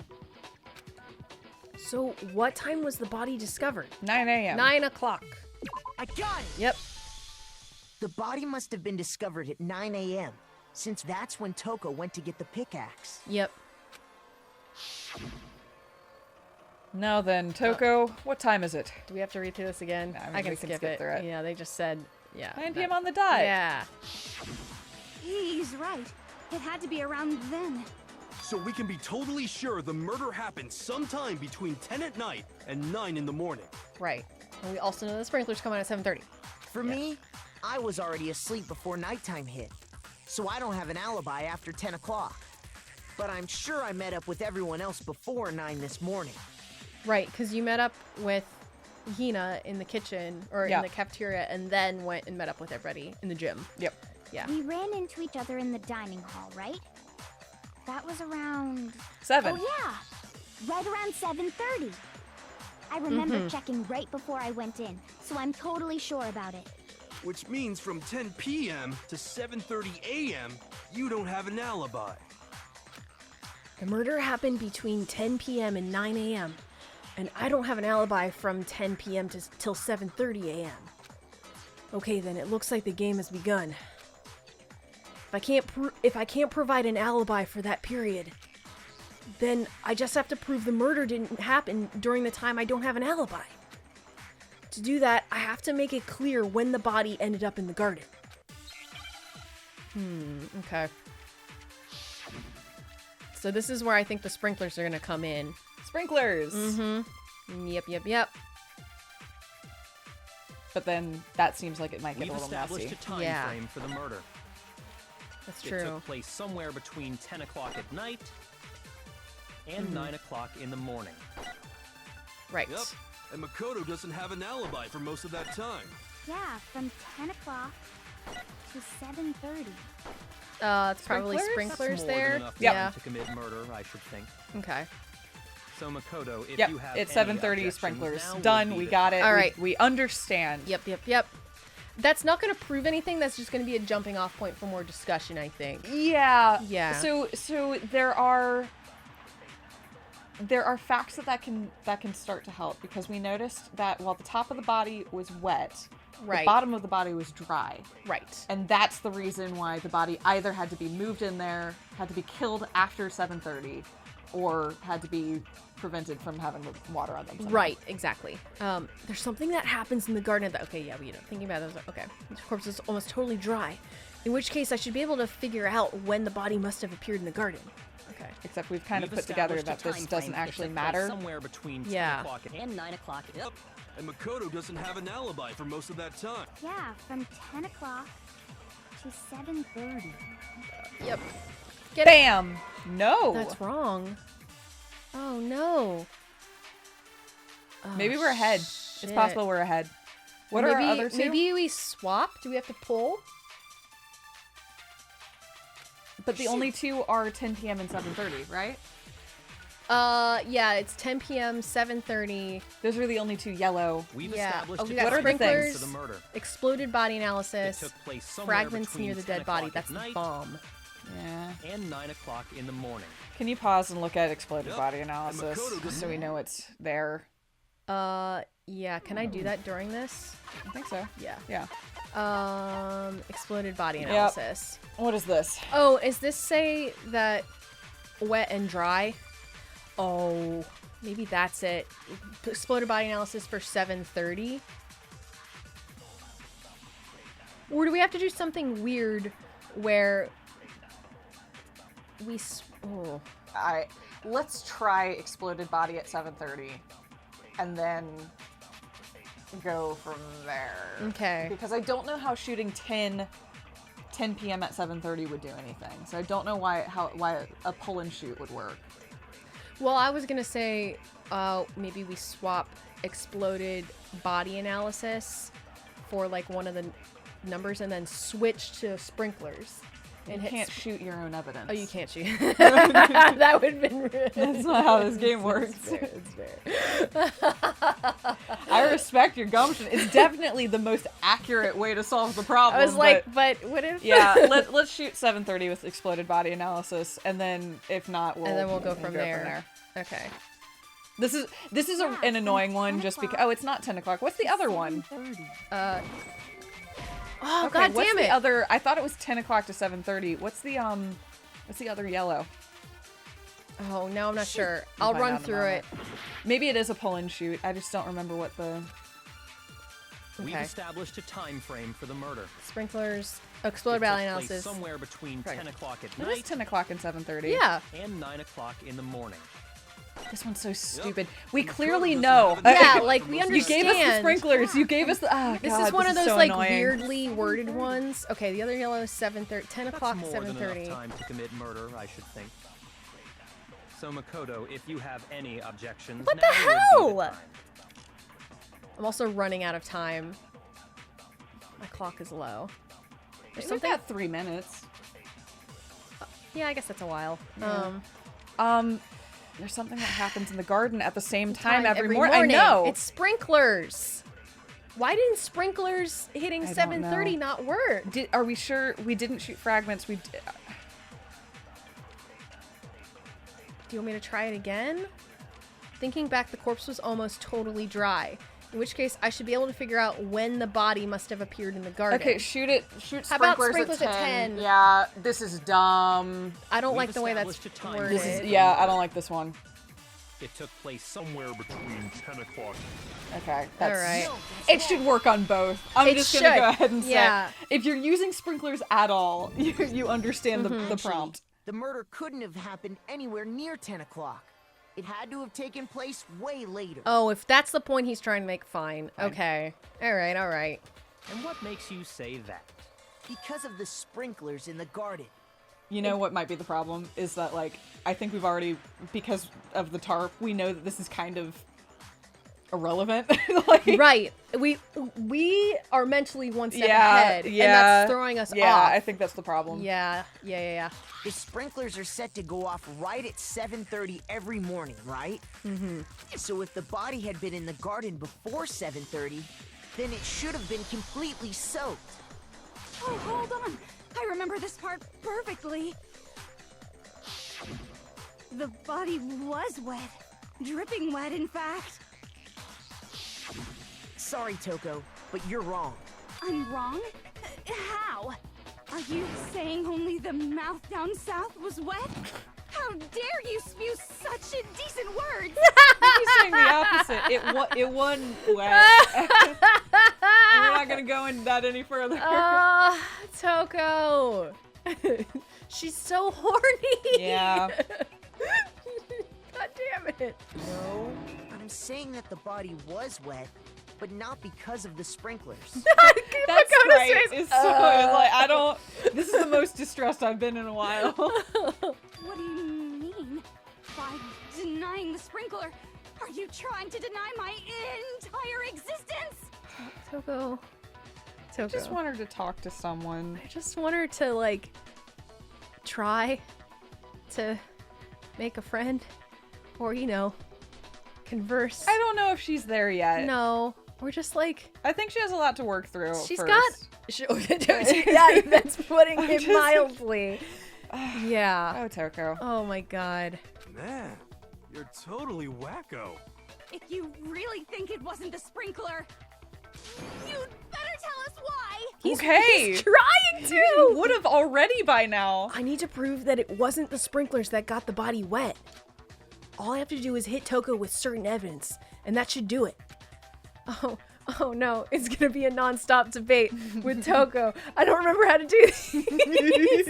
So what time was the body discovered? 9 a.m. 9 o'clock. I got it! Yep. The body must have been discovered at 9 a.m., since that's when Toko went to get the pickaxe. Yep. Now then, Toko, what time is it? Do we have to read through this again? I mean, I can we can skip skip it. through it. Yeah, they just said, yeah. 9 p.m. on the dot. Yeah. He's right. It had to be around then. So we can be totally sure the murder happened sometime between 10 at night and 9 in the morning. Right. And we also know the sprinklers come on at 7:30. For me, I was already asleep before nighttime hit, so I don't have an alibi after 10 o'clock. But I'm sure I met up with everyone else before 9 this morning. Right, because you met up with Gina in the kitchen or in the cafeteria and then went and met up with everybody in the gym. Yep. Yeah. We ran into each other in the dining hall, right? That was around... 7. Oh, yeah! Right around 7:30. I remember checking right before I went in, so I'm totally sure about it. Which means from 10 p.m. to 7:30 a.m., you don't have an alibi. The murder happened between 10 p.m. and 9 a.m. And I don't have an alibi from 10 p.m. till 7:30 a.m. Okay, then it looks like the game has begun. If I can't provide an alibi for that period, then I just have to prove the murder didn't happen during the time I don't have an alibi. To do that, I have to make it clear when the body ended up in the garden. Okay. So this is where I think the sprinklers are gonna come in. Sprinklers! Yep. But then that seems like it might get We've a little established messy. a time Yeah. frame for the murder. That's It true. took place somewhere between 10 o'clock at night and 9 o'clock in the morning. Right. Yep. And Makoto doesn't have an alibi for most of that time. Yeah, from 10 o'clock to 7:30. It's probably sprinklers That's more there. than enough Yeah. time to commit murder, I should think. Okay. So Makoto, if Yep, you have it's any 7:30 objections, sprinklers. now would Done, be we the got it. All right. We understand. Yep. That's not going to prove anything. That's just going to be a jumping off point for more discussion, I think. Yeah. Yeah. So there are facts that can start to help, because we noticed that while the top of the body was wet, the Right. bottom of the body was dry. Right. And that's the reason why the body either had to be moved in there, had to be killed after 7:30, or had to be prevented from having water on them somehow. Right, exactly. There's something that happens in the garden that, okay, yeah, thinking about it, I was like, okay, the corpse is almost totally dry. In which case, I should be able to figure out when the body must have appeared in the garden. Okay. Except we've kind of We've put together established that a this time doesn't frame. actually It took place matter. Somewhere between 10 Yeah. o'clock And 9 o'clock. Yep. And Makoto doesn't have an alibi for most of that time. Yeah, from 10 o'clock to 7:30. Yep. Bam! No! That's wrong. Oh, no. Oh, Maybe we're ahead. shit. It's possible we're ahead. What are our other two? Maybe we swap? Do we have to pull? But the only two are 10 p.m. and 7:30, right? Yeah, it's 10 p.m., 7:30. Those are the only two yellow. We've Yeah. established Oh, we a got What are the time frame sprinklers, for the murder. exploded body It analysis, took place somewhere fragments between near the 10 dead body. o'clock That's at the night bomb. Yeah. and 9 o'clock in the morning. Can you pause and look at exploded Yep. body And analysis Makoto doesn't- so we know it's there? Yeah, can I do that during this? I think so. Yeah. Yeah. Exploded body analysis. What is this? Oh, is this say that wet and dry? Oh, maybe that's it. Exploded body analysis for 7:30. Or do we have to do something weird where we... let's try exploded body at 7:30, and then go from there. Okay. Because I don't know how shooting 10 p.m. at 7:30 would do anything. So I don't know why a pull and shoot would work. Well, I was gonna say, maybe we swap exploded body analysis for like one of the numbers, and then switch to sprinklers. And you can't shoot your own evidence. Oh, you can't shoot. That would have been rude. That's not how this game works. It's fair. I respect your gumption. It's definitely the most accurate way to solve the problem. I was like, but what if? Yeah, let's shoot 7:30 with exploded body analysis, and then if not, we'll go from there. Okay. This is an annoying one just because. Oh, it's not 10 o'clock. What's the other one? Oh, okay, God what's damn the it! other? I thought it was 10 o'clock to 7:30. What's the other yellow? Oh, now I'm not sure. We'll I'll find run out in a through it. moment. Maybe it is a pull and shoot. I just don't remember what the. We've Okay. established a time frame for the murder. Sprinklers, It exploded took body place analysis. somewhere between 10 o'clock at It is night 10 o'clock and 7:30. Yeah. and 9 o'clock in the morning. This one's so stupid. We And the clearly code know. doesn't have Yeah, any like from we those You gave us the understand. sprinklers. You gave us the. Oh, This God, is one of those so like annoying. weirdly worded ones. Okay, the other yellow is 7:30, 10 That's o'clock, more than enough 7:30. time to commit murder, I should think. So Makoto, if you have any objections, What now the would be hell? time. I'm also running out of time. My clock is low. There's We've something. got 3 minutes. Yeah, I guess that's a while. Yeah. There's something that happens in the garden at the same time every morning. morning. I know. It's sprinklers. Why didn't sprinklers hitting I don't 7:30 know. not work? Are we sure we didn't shoot fragments? Do you want me to try it again? Thinking back, the corpse was almost totally dry. In which case, I should be able to figure out when the body must have appeared in the garden. Okay, shoot it. Shoot How about sprinklers, sprinklers at 10? Yeah, this is dumb. I don't We've like the way that's established a time worded. frame. Yeah, I don't like this one. It took place somewhere between 10 o'clock. Okay, that's Alright. It should work on both. I'm It just gonna should. go ahead and say, Yeah. if you're using sprinklers at all, you understand the prompt. The murder couldn't have happened anywhere near 10 o'clock. It had to have taken place way later. Oh, if that's the point he's trying to make, fine. Okay. Alright, alright. And what makes you say that? Because of the sprinklers in the garden. You know what might be the problem is that, like, I think we've already, because of the tarp, we know that this is kind of irrelevant. Like, Right. We are mentally one step yeah, ahead, yeah, and that's throwing us yeah, off. I think that's the problem. Yeah. The sprinklers are set to go off right at 7:30 every morning, right? Mm-hmm. So if the body had been in the garden before 7:30, then it should have been completely soaked. Oh, hold on. I remember this part perfectly. The body was wet. Dripping wet, in fact. Sorry, Toko, but you're wrong. I'm wrong? How? Are you saying only the mouth down south was wet? How dare you spew such indecent words? He's saying the opposite. It won wet. And we're not gonna go into that any further. Toko. She's so horny. Yeah. God damn it. No, I'm saying that the body was wet, but not because of the sprinklers. That's Makoto's right. face. It's so like I don't. This is the most distressed I've been in a while. What do you mean? By denying the sprinkler, are you trying to deny my entire existence? Toko. I just want her to talk to someone. I just want her to, like, try to make a friend. Or, you know, converse. I don't know if she's there yet. No. We're just like... I think she has a lot to work through. She's first. yeah, that's putting it mildly. Yeah. Oh, Toko. Oh my god. Man, you're totally wacko. If you really think it wasn't the sprinkler, you'd better tell us why. He's Okay. trying He to! would have already by now. I need to prove that it wasn't the sprinklers that got the body wet. All I have to do is hit Toko with certain evidence, and that should do it. Oh no, it's gonna be a non-stop debate with Toko. I don't remember how to do these.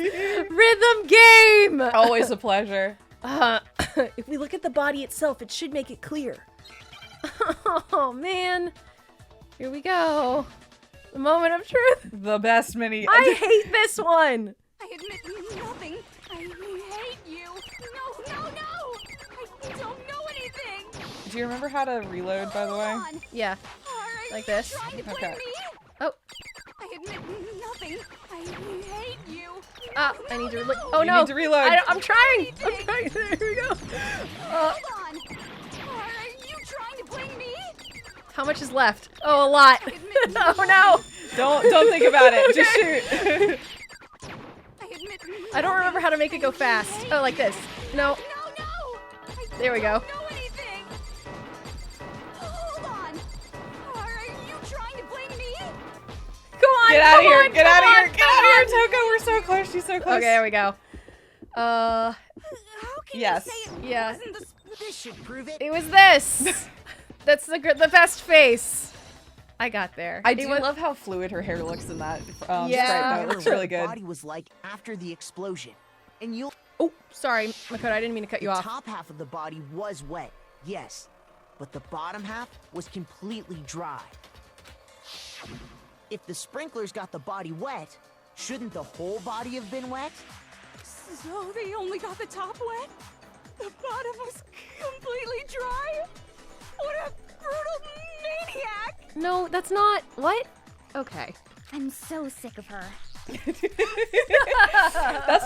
Rhythm game! Always a pleasure. If we look at the body itself, it should make it clear. Oh, man. Here we go. The moment of truth. The best mini. I hate this one. I admit nothing. I hate you. No, no, no! I don't know anything! Do you remember how to reload, by the way? Hold on. Yeah. Are Like you this. trying to blame Okay. me? Oh. I admit nothing. I hate you. Ah, No, I need to no, reload. no. Oh, You no. need to reload. I'm trying. I'm trying. There we go. Hold on. Are you trying to blame me? How much is left? Oh, a lot. Oh, no. Don't think about it. Just shoot. I admit I don't remember how to make it go fast. Oh, like this. No. No, no! There we go. I don't know anything! Hold on! Are you trying to blame me? Come on. Get out of come here. on, Get come out of here. on, Get out of here, come Toko. We're so close. She's so on. close. Okay, there we go. How can Yes. you say it Yeah. wasn't the This should prove it. It was this. That's the best face. I got there. I It do was- love how fluid her hair looks in that Yeah. sprite, though. It Remember looks really what the good. body was like after the explosion, and you'll. Oh, sorry, Makoto. I didn't mean to cut you The off. top half of the body was wet, yes, but the bottom half was completely dry. If the sprinklers got the body wet, shouldn't the whole body have been wet? So they only got the top wet? The bottom was completely dry? What a brutal maniac! No, that's not. What? Okay. I'm so sick of her. That's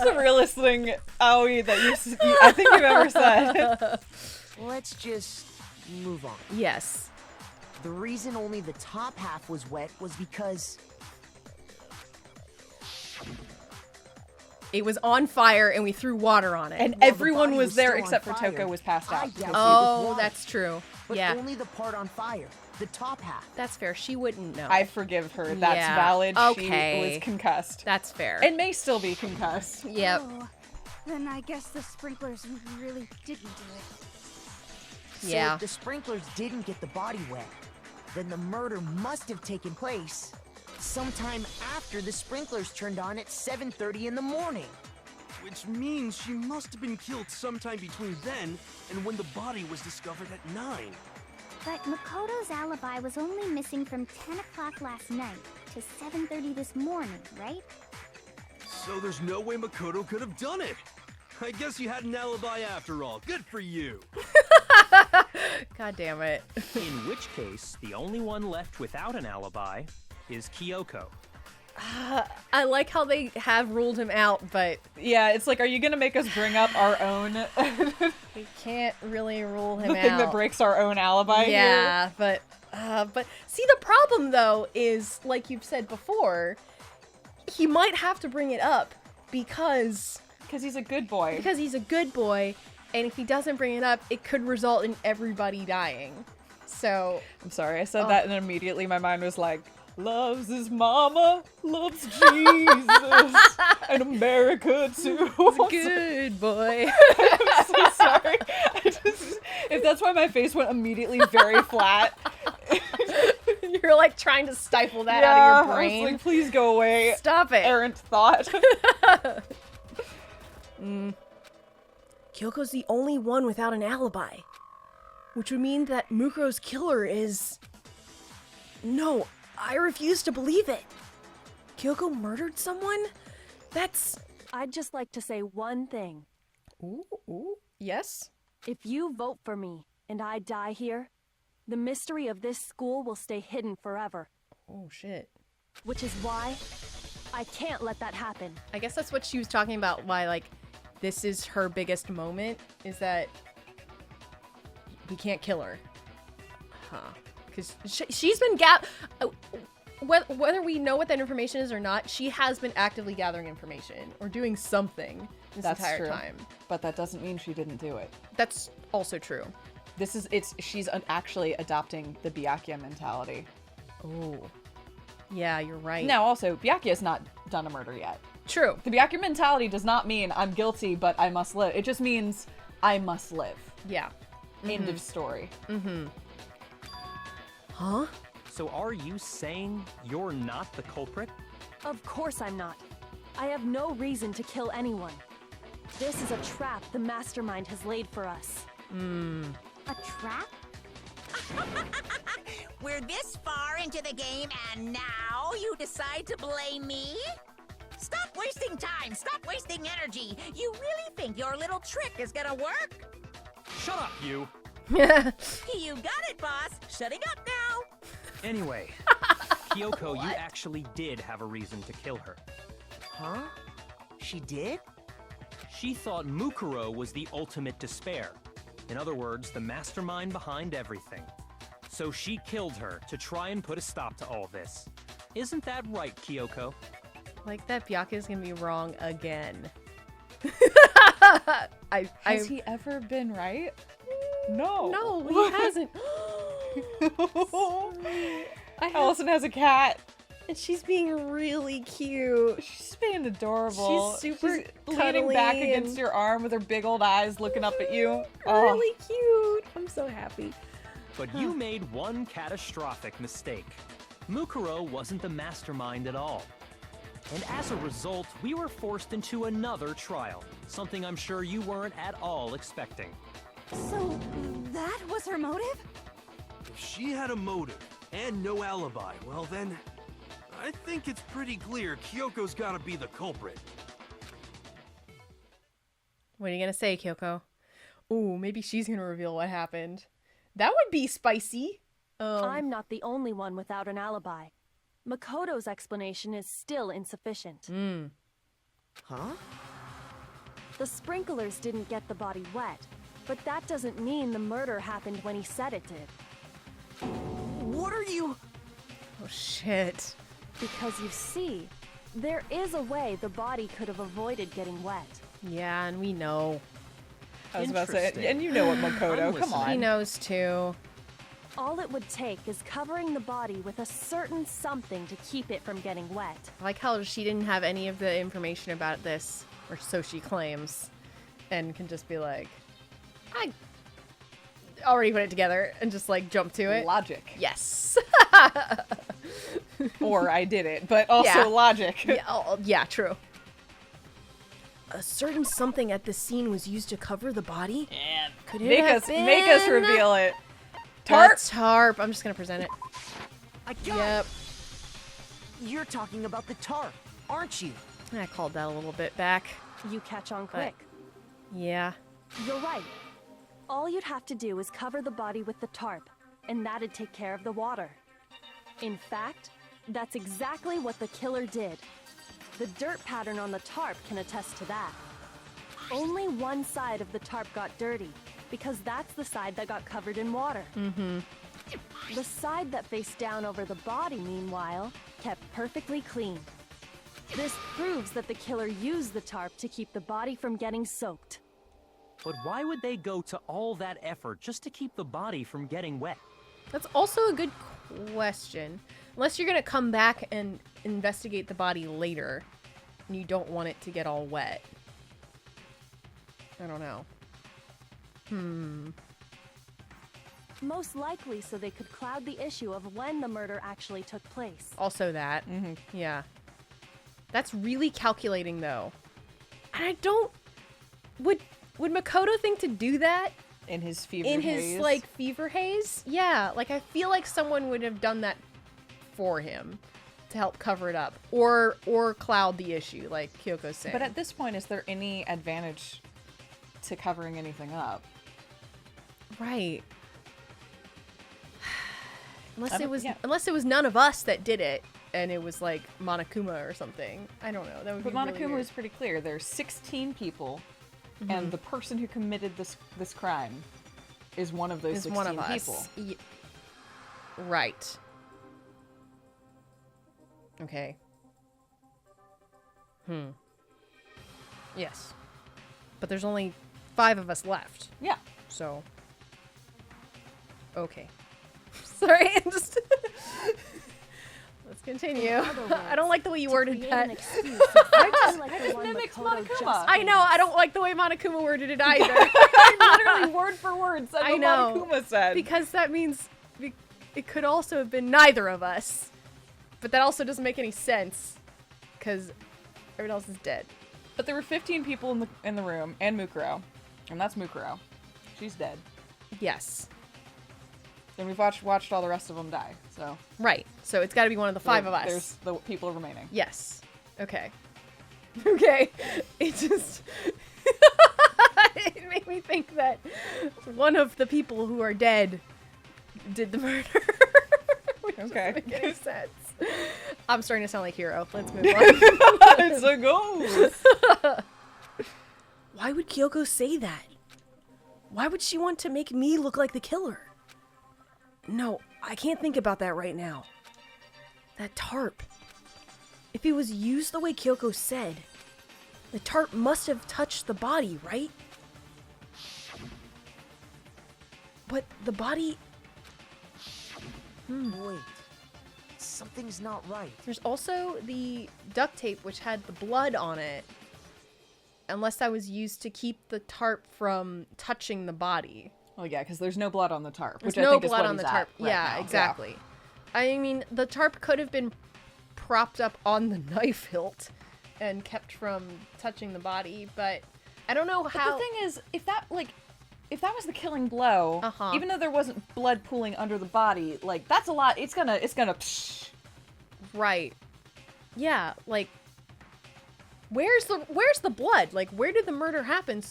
the realest thing, Aoi, that I think you've ever said. Let's just move on. Yes. The reason only the top half was wet was because It was on fire and we threw water on it. And Well, the everyone body was was there still on except for fire. Toko was passed I out. doubt it Oh, with water, that's true. but Yeah. only the part on fire, the top half. That's fair. She wouldn't know. I forgive her. That's Yeah. valid. Okay. She was concussed. That's fair. And may still be concussed. Yep. Oh, then I guess the sprinklers really didn't do it. So Yeah. if the sprinklers didn't get the body wet, then the murder must have taken place sometime after the sprinklers turned on at 7:30 in the morning. Which means she must have been killed sometime between then and when the body was discovered at 9. But Makoto's alibi was only missing from 10 o'clock last night to 7:30 this morning, right? So there's no way Makoto could have done it. I guess you had an alibi after all. Good for you. God damn it. In which case, the only one left without an alibi is Kyoko. I like how they have ruled him out, but Yeah, it's like, are you gonna make us bring up our own we can't really rule him the out. thing that breaks our own alibi? Yeah, but see, the problem though is, like you've said before, he might have to bring it up because Because he's a good boy. he's a good boy, and if he doesn't bring it up, it could result in everybody dying. So I'm sorry, I said that and immediately my mind was like, loves his mama, loves Jesus, and America too. good boy. I'm so sorry. If that's why my face went immediately very flat. You're like trying to stifle that Yeah, out of I your was brain. like, please go away. Stop it. Errant thought. Kyoko's the only one without an alibi, which would mean that Mukuro's killer is... No, I refuse to believe it. Kyoko murdered someone? That's... I'd just like to say one thing. Ooh, yes? If you vote for me and I die here, the mystery of this school will stay hidden forever. Oh, shit. Which is why I can't let that happen. I guess that's what she was talking about, why, like, this is her biggest moment, is that we can't kill her. Huh. Because she's been whether we know what that information is or not, she has been actively gathering information or doing something this That's entire true. time. But that doesn't mean she didn't do it. That's also true. She's actually adopting the Byakuya mentality. Oh. Yeah, you're right. Now, also, Byakuya's not done a murder yet. True. The Byakuya mentality does not mean I'm guilty, but I must live. It just means I must live. Yeah. End of story. Huh? So are you saying you're not the culprit? Of course I'm not. I have no reason to kill anyone. This is a trap the mastermind has laid for us. A trap? We're this far into the game and now you decide to blame me? Stop wasting time! Stop wasting energy! You really think your little trick is gonna work? Shut up, you! You got it, boss! Shutting up now! Anyway, Kyoko, you actually did have a reason to kill her. Huh? She did? She thought Mukuro was the ultimate despair. In other words, the mastermind behind everything. So she killed her to try and put a stop to all this. Isn't that right, Kyoko? Like that Byakuya's gonna be wrong again. Has he ever been right? No. No, he hasn't. Allison has a cat. And she's being really cute. She's being adorable. She's super leaning cuddly back and against your arm with her big old eyes looking up at you. Oh. really cute. I'm so happy. But you made one catastrophic mistake. Mukuro wasn't the mastermind at all. And as a result, we were forced into another trial, something I'm sure you weren't at all expecting. So, that was her motive? If she had a motive and no alibi, well then, I think it's pretty clear Kyoko's gotta be the culprit. What are you gonna say, Kyoko? Ooh, maybe she's gonna reveal what happened. That would be spicy. I'm not the only one without an alibi. Makoto's explanation is still insufficient. Huh? The sprinklers didn't get the body wet, but that doesn't mean the murder happened when he said it did. What are you... Oh shit. Because you see, there is a way the body could have avoided getting wet. Yeah, and we know. I was about to say, Interesting. and you know what, Makoto, I'm come on. He knows too. All it would take is covering the body with a certain something to keep it from getting wet. I like how she didn't have any of the information about this, or so she claims, and can just be like, I already put it together, and just like jump to it. Logic. Yes. Or I did it, but also Yeah. logic. Yeah, true. A certain something at the scene was used to cover the body? Yeah. Could it Make have us been reveal it. a Tarp? tarp? I'm just gonna present it. I got Yep. it! You're talking about the tarp, aren't you? I called that a little bit back. You catch on quick. Yeah. You're right. All you'd have to do is cover the body with the tarp, and that'd take care of the water. In fact, that's exactly what the killer did. The dirt pattern on the tarp can attest to that. Only one side of the tarp got dirty, because that's the side that got covered in water. The side that faced down over the body, meanwhile, kept perfectly clean. This proves that the killer used the tarp to keep the body from getting soaked. But why would they go to all that effort just to keep the body from getting wet? That's also a good question. Unless you're gonna come back and investigate the body later, and you don't want it to get all wet. I don't know. Most likely so they could cloud the issue of when the murder actually took place. Also that. Yeah. That's really calculating, though. And I don't... Would Makoto think to do that In his fever in haze. his, like, fever haze? Yeah. Like, I feel like someone would have done that for him to help cover it up. Or cloud the issue, like Kyoko's saying. But at this point, is there any advantage to covering anything up? Right. Unless I it don't- was yeah. unless it was none of us that did it, and it was like Monokuma or something. I don't know. That would But be really Monokuma weird. was pretty clear. There's 16 people, and the person who committed this crime is one of those Is 16 one of people. us. Right. Okay. Yes. But there's only 5 of us left. Yeah. So. Okay. Sorry, I'm just. Let's continue. other I don't like the way you worded Create that. an excuse exactly like the one mimics Makoto Monokuma. just I know. gave. I don't like the way Monokuma worded it either. Literally word for word said I what know. Monokuma said. Because that means it could also have been neither of us. But that also doesn't make any sense. Because everyone else is dead. But there were 15 people in the room, and Mukuro. And that's Mukuro. She's dead. Yes. And we've watched all the rest of them die, so... Right. So it's got to be one of the 5 of us. There's the people remaining. Yes. Okay. Okay. It just... it made me think that one of the people who are dead did the murder. Which Okay. doesn't make any sense. I'm starting to sound like Hero. Let's move on. It's a ghost! Why would Kyoko say that? Why would she want to make me look like the killer? No, I can't think about that right now. That tarp. If it was used the way Kyoko said, the tarp must have touched the body, right? But the body... Wait. Something's not right. There's also the duct tape which had the blood on it. Unless that was used to keep the tarp from touching the body. Well, yeah, because there's no blood on the tarp. There's which no I think is blood what on he's the at tarp. right Yeah, now. exactly. I mean, the tarp could have been propped up on the knife hilt and kept from touching the body, but I don't know how. But the thing is, if that was the killing blow, even though there wasn't blood pooling under the body, like that's a lot. It's gonna. Psh. Right. Yeah, like where's the blood? Like where did the murder happen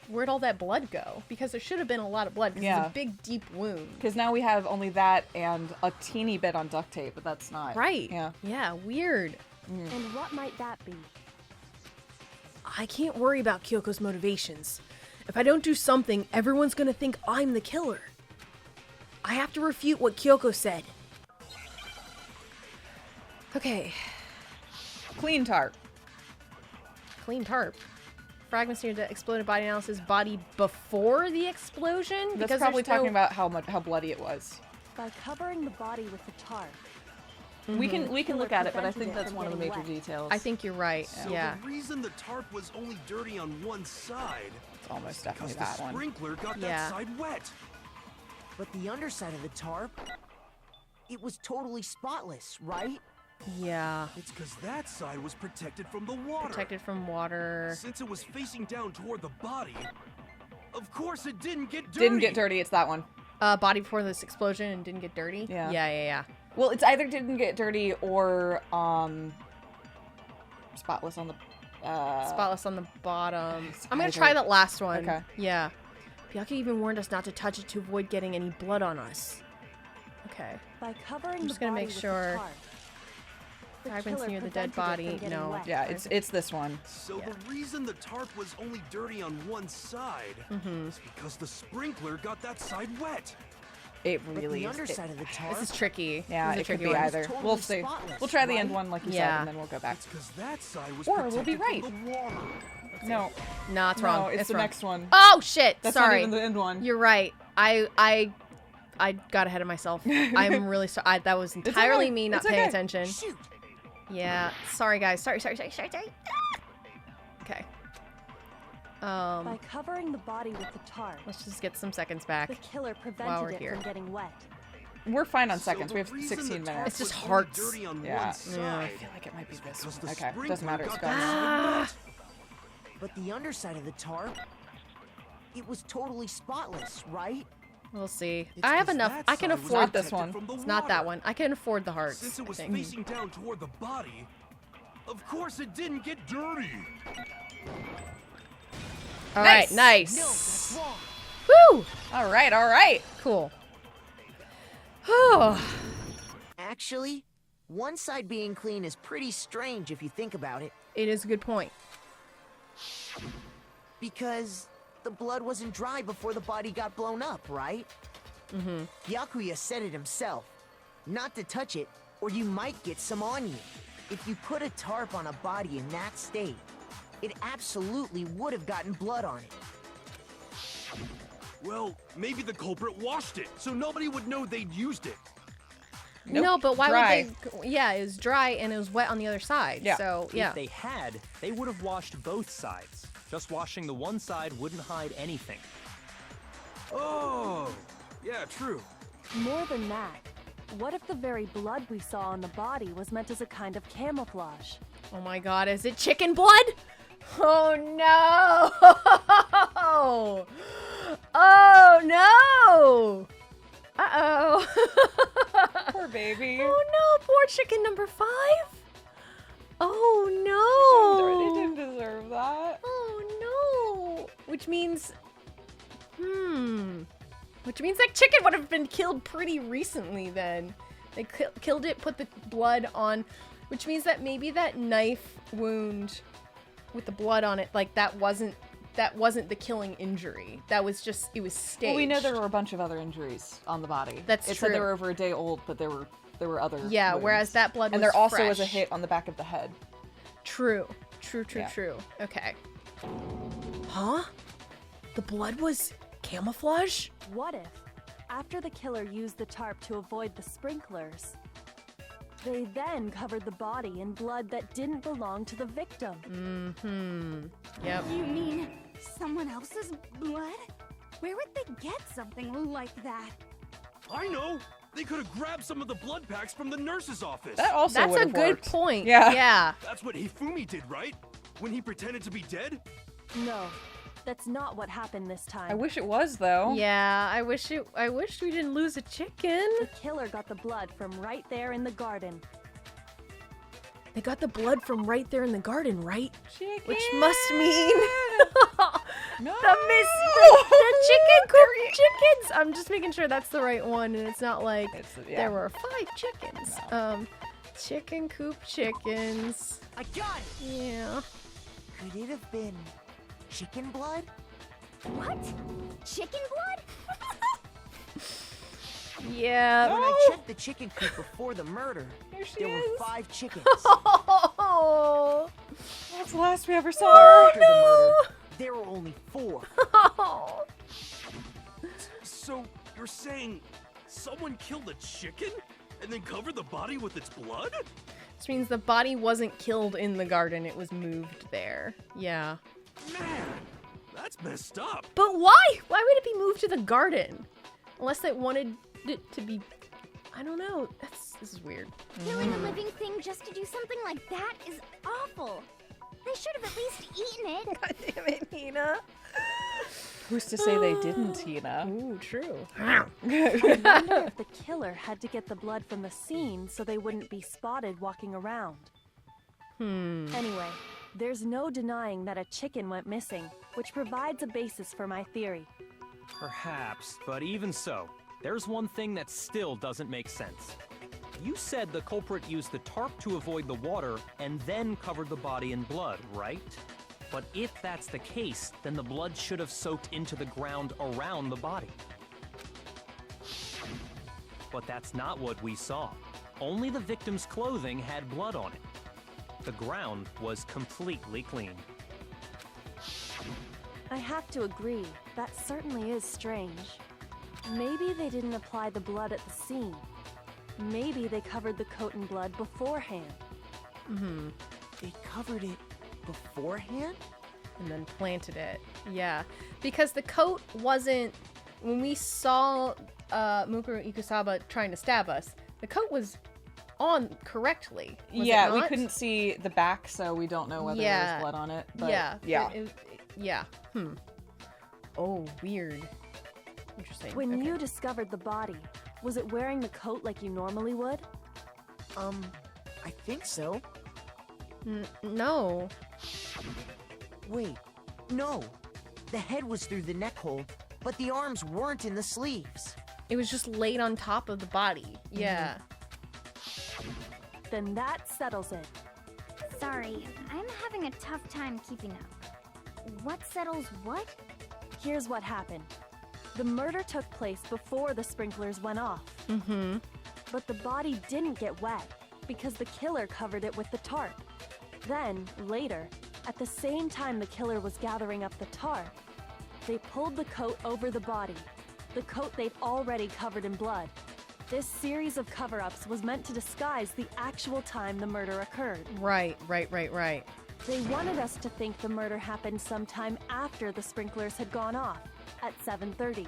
where'd all that blood go? Because there should have been a lot of blood because it's a big deep wound. Because now we have only that and a teeny bit on duct tape, but that's not. Right. Yeah. Yeah, weird. And what might that be? I can't worry about Kyoko's motivations. If I don't do something, everyone's gonna think I'm the killer. I have to refute what Kyoko said. Okay. Clean tarp. Clean tarp. Fragments near the exploded body analysis. Body before the explosion? That's Because probably there's talking about how bloody it was. By covering the body with the tarp. We can look at it, but I think prevented it that's from one of the getting major wet. details. I think you're right. So Yeah. the reason the tarp was only dirty on one side it's almost is definitely because that the one. sprinkler got Yeah. that side wet. But the underside of the tarp, it was totally spotless, right? Yeah. It's because that side was protected from the water. Protected from water. Since it was facing down toward the body, of course it didn't get dirty. Didn't get dirty. It's that one. Body before this explosion and didn't get dirty? Yeah. Yeah. Well, it's either didn't get dirty or spotless on the. Spotless on the bottom. It's I'm gonna either. try that last one. Okay. Yeah. Byakuya even warned us not to touch it to avoid getting any blood on us. Okay. By covering I'm just the gonna body make with sure. the tarp, the Fragments killer near the dead prevented it body. from getting No. wet. Yeah, it's this one. So Yeah. the reason the tarp was only dirty on one side is because the sprinkler got that side wet. It But really the is. underside of the tarp, This is tricky. Yeah, This is a it could tricky be one. either. totally We'll see. spotless, We'll try the right? end one, like you said, Yeah. and then we'll go back. It's because that side was Or protected we'll be right. from the water. No, Nah, it's wrong. no, it's the wrong. next one. Oh shit! That's Sorry. not even the end one. You're right. I got ahead of myself. I'm really sorry. That was entirely okay. me not It's paying okay. attention. shoot. Yeah. Sorry, guys. Sorry. Okay. By covering the body with the tarp, Let's just get some seconds back. the killer we're prevented it here. from getting wet. We're fine on So seconds. the We have reason 16 the tarp minutes. It's just was only hearts. dirty on Yeah. one Yeah, side I feel like it might be this because one. the Okay, sprinkler doesn't matter. It's got gone. that side wet. But the underside of the tarp, it was totally spotless, right? We'll see. It's I have 'cause enough. that I can side was afford Not this protected one. from the It's not that water. one. I can afford the hearts. Since it was I think. facing down toward the body, of course it didn't get dirty. All right. No, Nice. that's wrong. Woo. All right. Cool. Oh. Actually, one side being clean is pretty strange if you think about it, It is a good point. because the blood wasn't dry before the body got blown up, right? Byakuya said it himself. Not to touch it, or you might get some on you. If you put a tarp on a body in that state, it absolutely would have gotten blood on it. Well, maybe the culprit washed it, so nobody would know they'd used it. Nope. No, but why Dry. would they? Yeah, it was dry and it was wet on the other side. Yeah. So yeah. If they had, they would have washed both sides. Just washing the one side wouldn't hide anything. Oh, yeah, true. More than that, what if the very blood we saw on the body was meant as a kind of camouflage? Oh my God! Is it chicken blood? Oh no! Oh no! Uh-oh. Poor baby. Oh no, poor chicken number 5. Oh They no! didn't deserve that. Oh no! Which means that chicken would have been killed pretty recently then. They killed it, put the blood on, which means that maybe that knife wound with the blood on it, like that wasn't the killing injury. That was just, it was staged. Well, we know there were a bunch of other injuries on the body. That's It true. said they were over a day old, but there were other Yeah, wounds. whereas that blood was and there also was a fresh. hit on the back of the head. True. Yeah. True. Okay. Huh? The blood was camouflage? What if, after the killer used the tarp to avoid the sprinklers, they then covered the body in blood that didn't belong to the victim? Yep. You mean someone else's blood? Where would they get something like that? I know! They could have grabbed some of the blood packs from the nurse's office. That also That's a would've good worked. point. Yeah. Yeah. That's what Hifumi did, right? When he pretended to be dead? No, that's not what happened this time. I wish it was, though. Yeah, I wish we didn't lose a chicken. The killer got the blood from right there in the garden. They got the blood from right there in the garden, right? Chicken. Which must mean No. the chicken coop chickens. I'm just making sure that's the right one, and it's not like there were 5 chickens. Chicken coop chickens. I got it! Yeah. Could it have been chicken blood? What? Chicken blood? Yeah. When I checked the chicken coop before the murder, there were 5 chickens. Oh. That's the last we ever saw. After the murder, there were only 4. So, you're saying someone killed a chicken and then covered the body with its blood? Which means the body wasn't killed in the garden, it was moved there. Yeah. Man, that's messed up. But why? Why would it be moved to the garden? Unless they wanted it to be... I don't know. This is weird. Killing a living thing just to do something like that is awful. They should have at least eaten it. God damn it, Nina. Who's to say they didn't, Tina? Ooh, true. I wonder if the killer had to get the blood from the scene so they wouldn't be spotted walking around. Anyway, there's no denying that a chicken went missing, which provides a basis for my theory. Perhaps, but even so, there's one thing that still doesn't make sense. You said the culprit used the tarp to avoid the water and then covered the body in blood, right? But if that's the case, then the blood should have soaked into the ground around the body. But that's not what we saw. Only the victim's clothing had blood on it. The ground was completely clean. I have to agree, that certainly is strange. Maybe they didn't apply the blood at the scene. Maybe they covered the coat in blood beforehand. They covered it beforehand? And then planted it. Yeah. Because the coat wasn't... When we saw Mukuro Ikusaba trying to stab us, the coat was on correctly. Was Yeah, it we not? couldn't see the back, so we don't know whether there was blood on it. But Yeah. yeah. Yeah. Oh, weird. Interesting. When Okay. you discovered the body, was it wearing the coat like you normally would? I think so. No. Wait, no. The head was through the neck hole, but the arms weren't in the sleeves. It was just laid on top of the body. Yeah. Then that settles it. Sorry, I'm having a tough time keeping up. What settles what? Here's what happened. The murder took place before the sprinklers went off. But the body didn't get wet because the killer covered it with the tarp. Then, later, at the same time the killer was gathering up the tarp, they pulled the coat over the body, the coat they'd already covered in blood. This series of cover-ups was meant to disguise the actual time the murder occurred. Right. They wanted us to think the murder happened sometime after the sprinklers had gone off, at 7:30.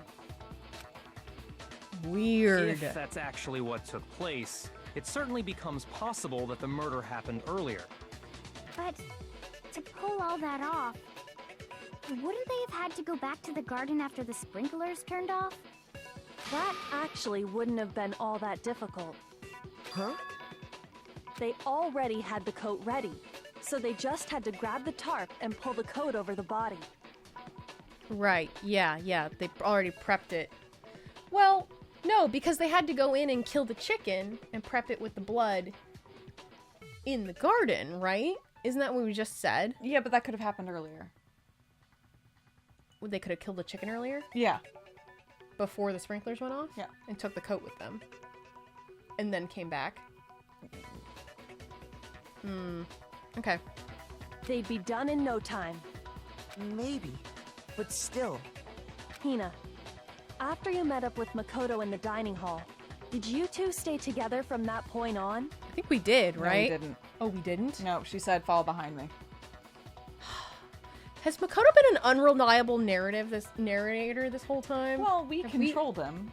Weird. If that's actually what took place, it certainly becomes possible that the murder happened earlier. But to pull all that off, wouldn't they have had to go back to the garden after the sprinklers turned off? That actually wouldn't have been all that difficult. Huh? They already had the coat ready, so they just had to grab the tarp and pull the coat over the body. Right. Yeah. They already prepped it. Well, no, because they had to go in and kill the chicken and prep it with the blood in the garden, right? Isn't that what we just said? Yeah, but that could have happened earlier. They could have killed the chicken earlier Yeah. before the sprinklers went off? Yeah. And took the coat with them. And then came back. Okay. They'd be done in no time. Maybe. But still. Hina, after you met up with Makoto in the dining hall, did you two stay together from that point on? I think we did, No, right? we didn't. Oh, we didn't? No, she said fall behind me. Has Makoto been an unreliable narrator this whole time? Well, we Have controlled him.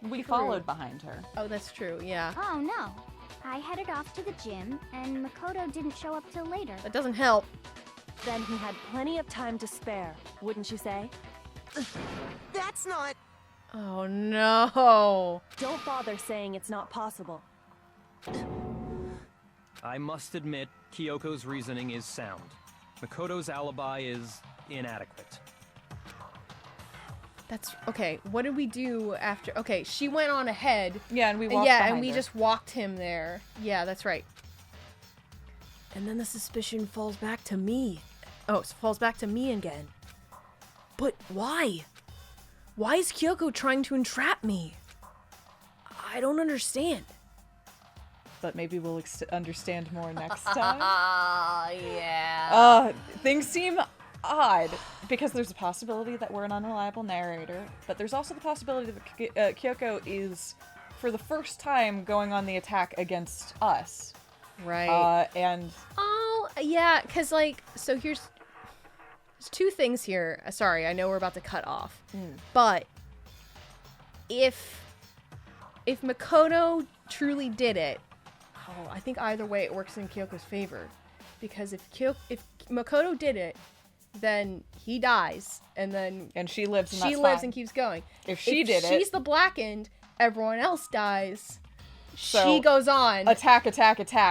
We followed behind her. Oh, that's true, yeah. Oh no. I headed off to the gym, and Makoto didn't show up till later. That doesn't help. Then he had plenty of time to spare, wouldn't you say? That's not... Oh no. Don't bother saying it's not possible. I must admit, Kyoko's reasoning is sound. Makoto's alibi is inadequate. That's okay. What did we do after? Okay, she went on ahead. Yeah, and we walked Yeah, behind and we her. just walked him there. Yeah, that's right. And then the suspicion falls back to me. Oh, it falls back to me again. But why? Why is Kyoko trying to entrap me? I don't understand. But maybe we'll understand more next time. Yeah. Things seem odd because there's a possibility that we're an unreliable narrator, but there's also the possibility that Kyoko is, for the first time, going on the attack against us. Right. And Oh, yeah, because, like, so there's two things here. Sorry, I know we're about to cut off. But if Makoto truly did it, I think either way it works in Kyoko's favor. Because if Makoto did it, then he dies, and then she lives, and she that's lives fine. and keeps going. If she did it, she's the blackened, everyone else dies. So, she goes on. Attack.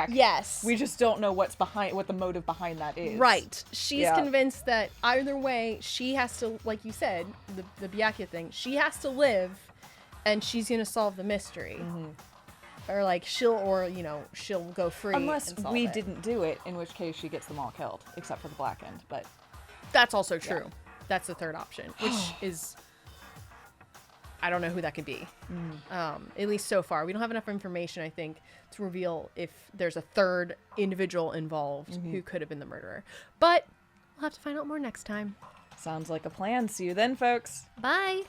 Yes. We just don't know what the motive behind that is. Right. She's convinced that either way, she has to, like you said, the Byakuya thing, she has to live, and she's gonna solve the mystery. Or like she'll go free. Unless and solve we it. didn't do it, in which case she gets them all killed, except for the blackened. But that's also true. That's the third option, which is, I don't know who that could be. At least so far, we don't have enough information, I think, to reveal if there's a third individual involved who could have been the murderer. But we'll have to find out more next time. sounds like a plan. See you then, folks. Bye.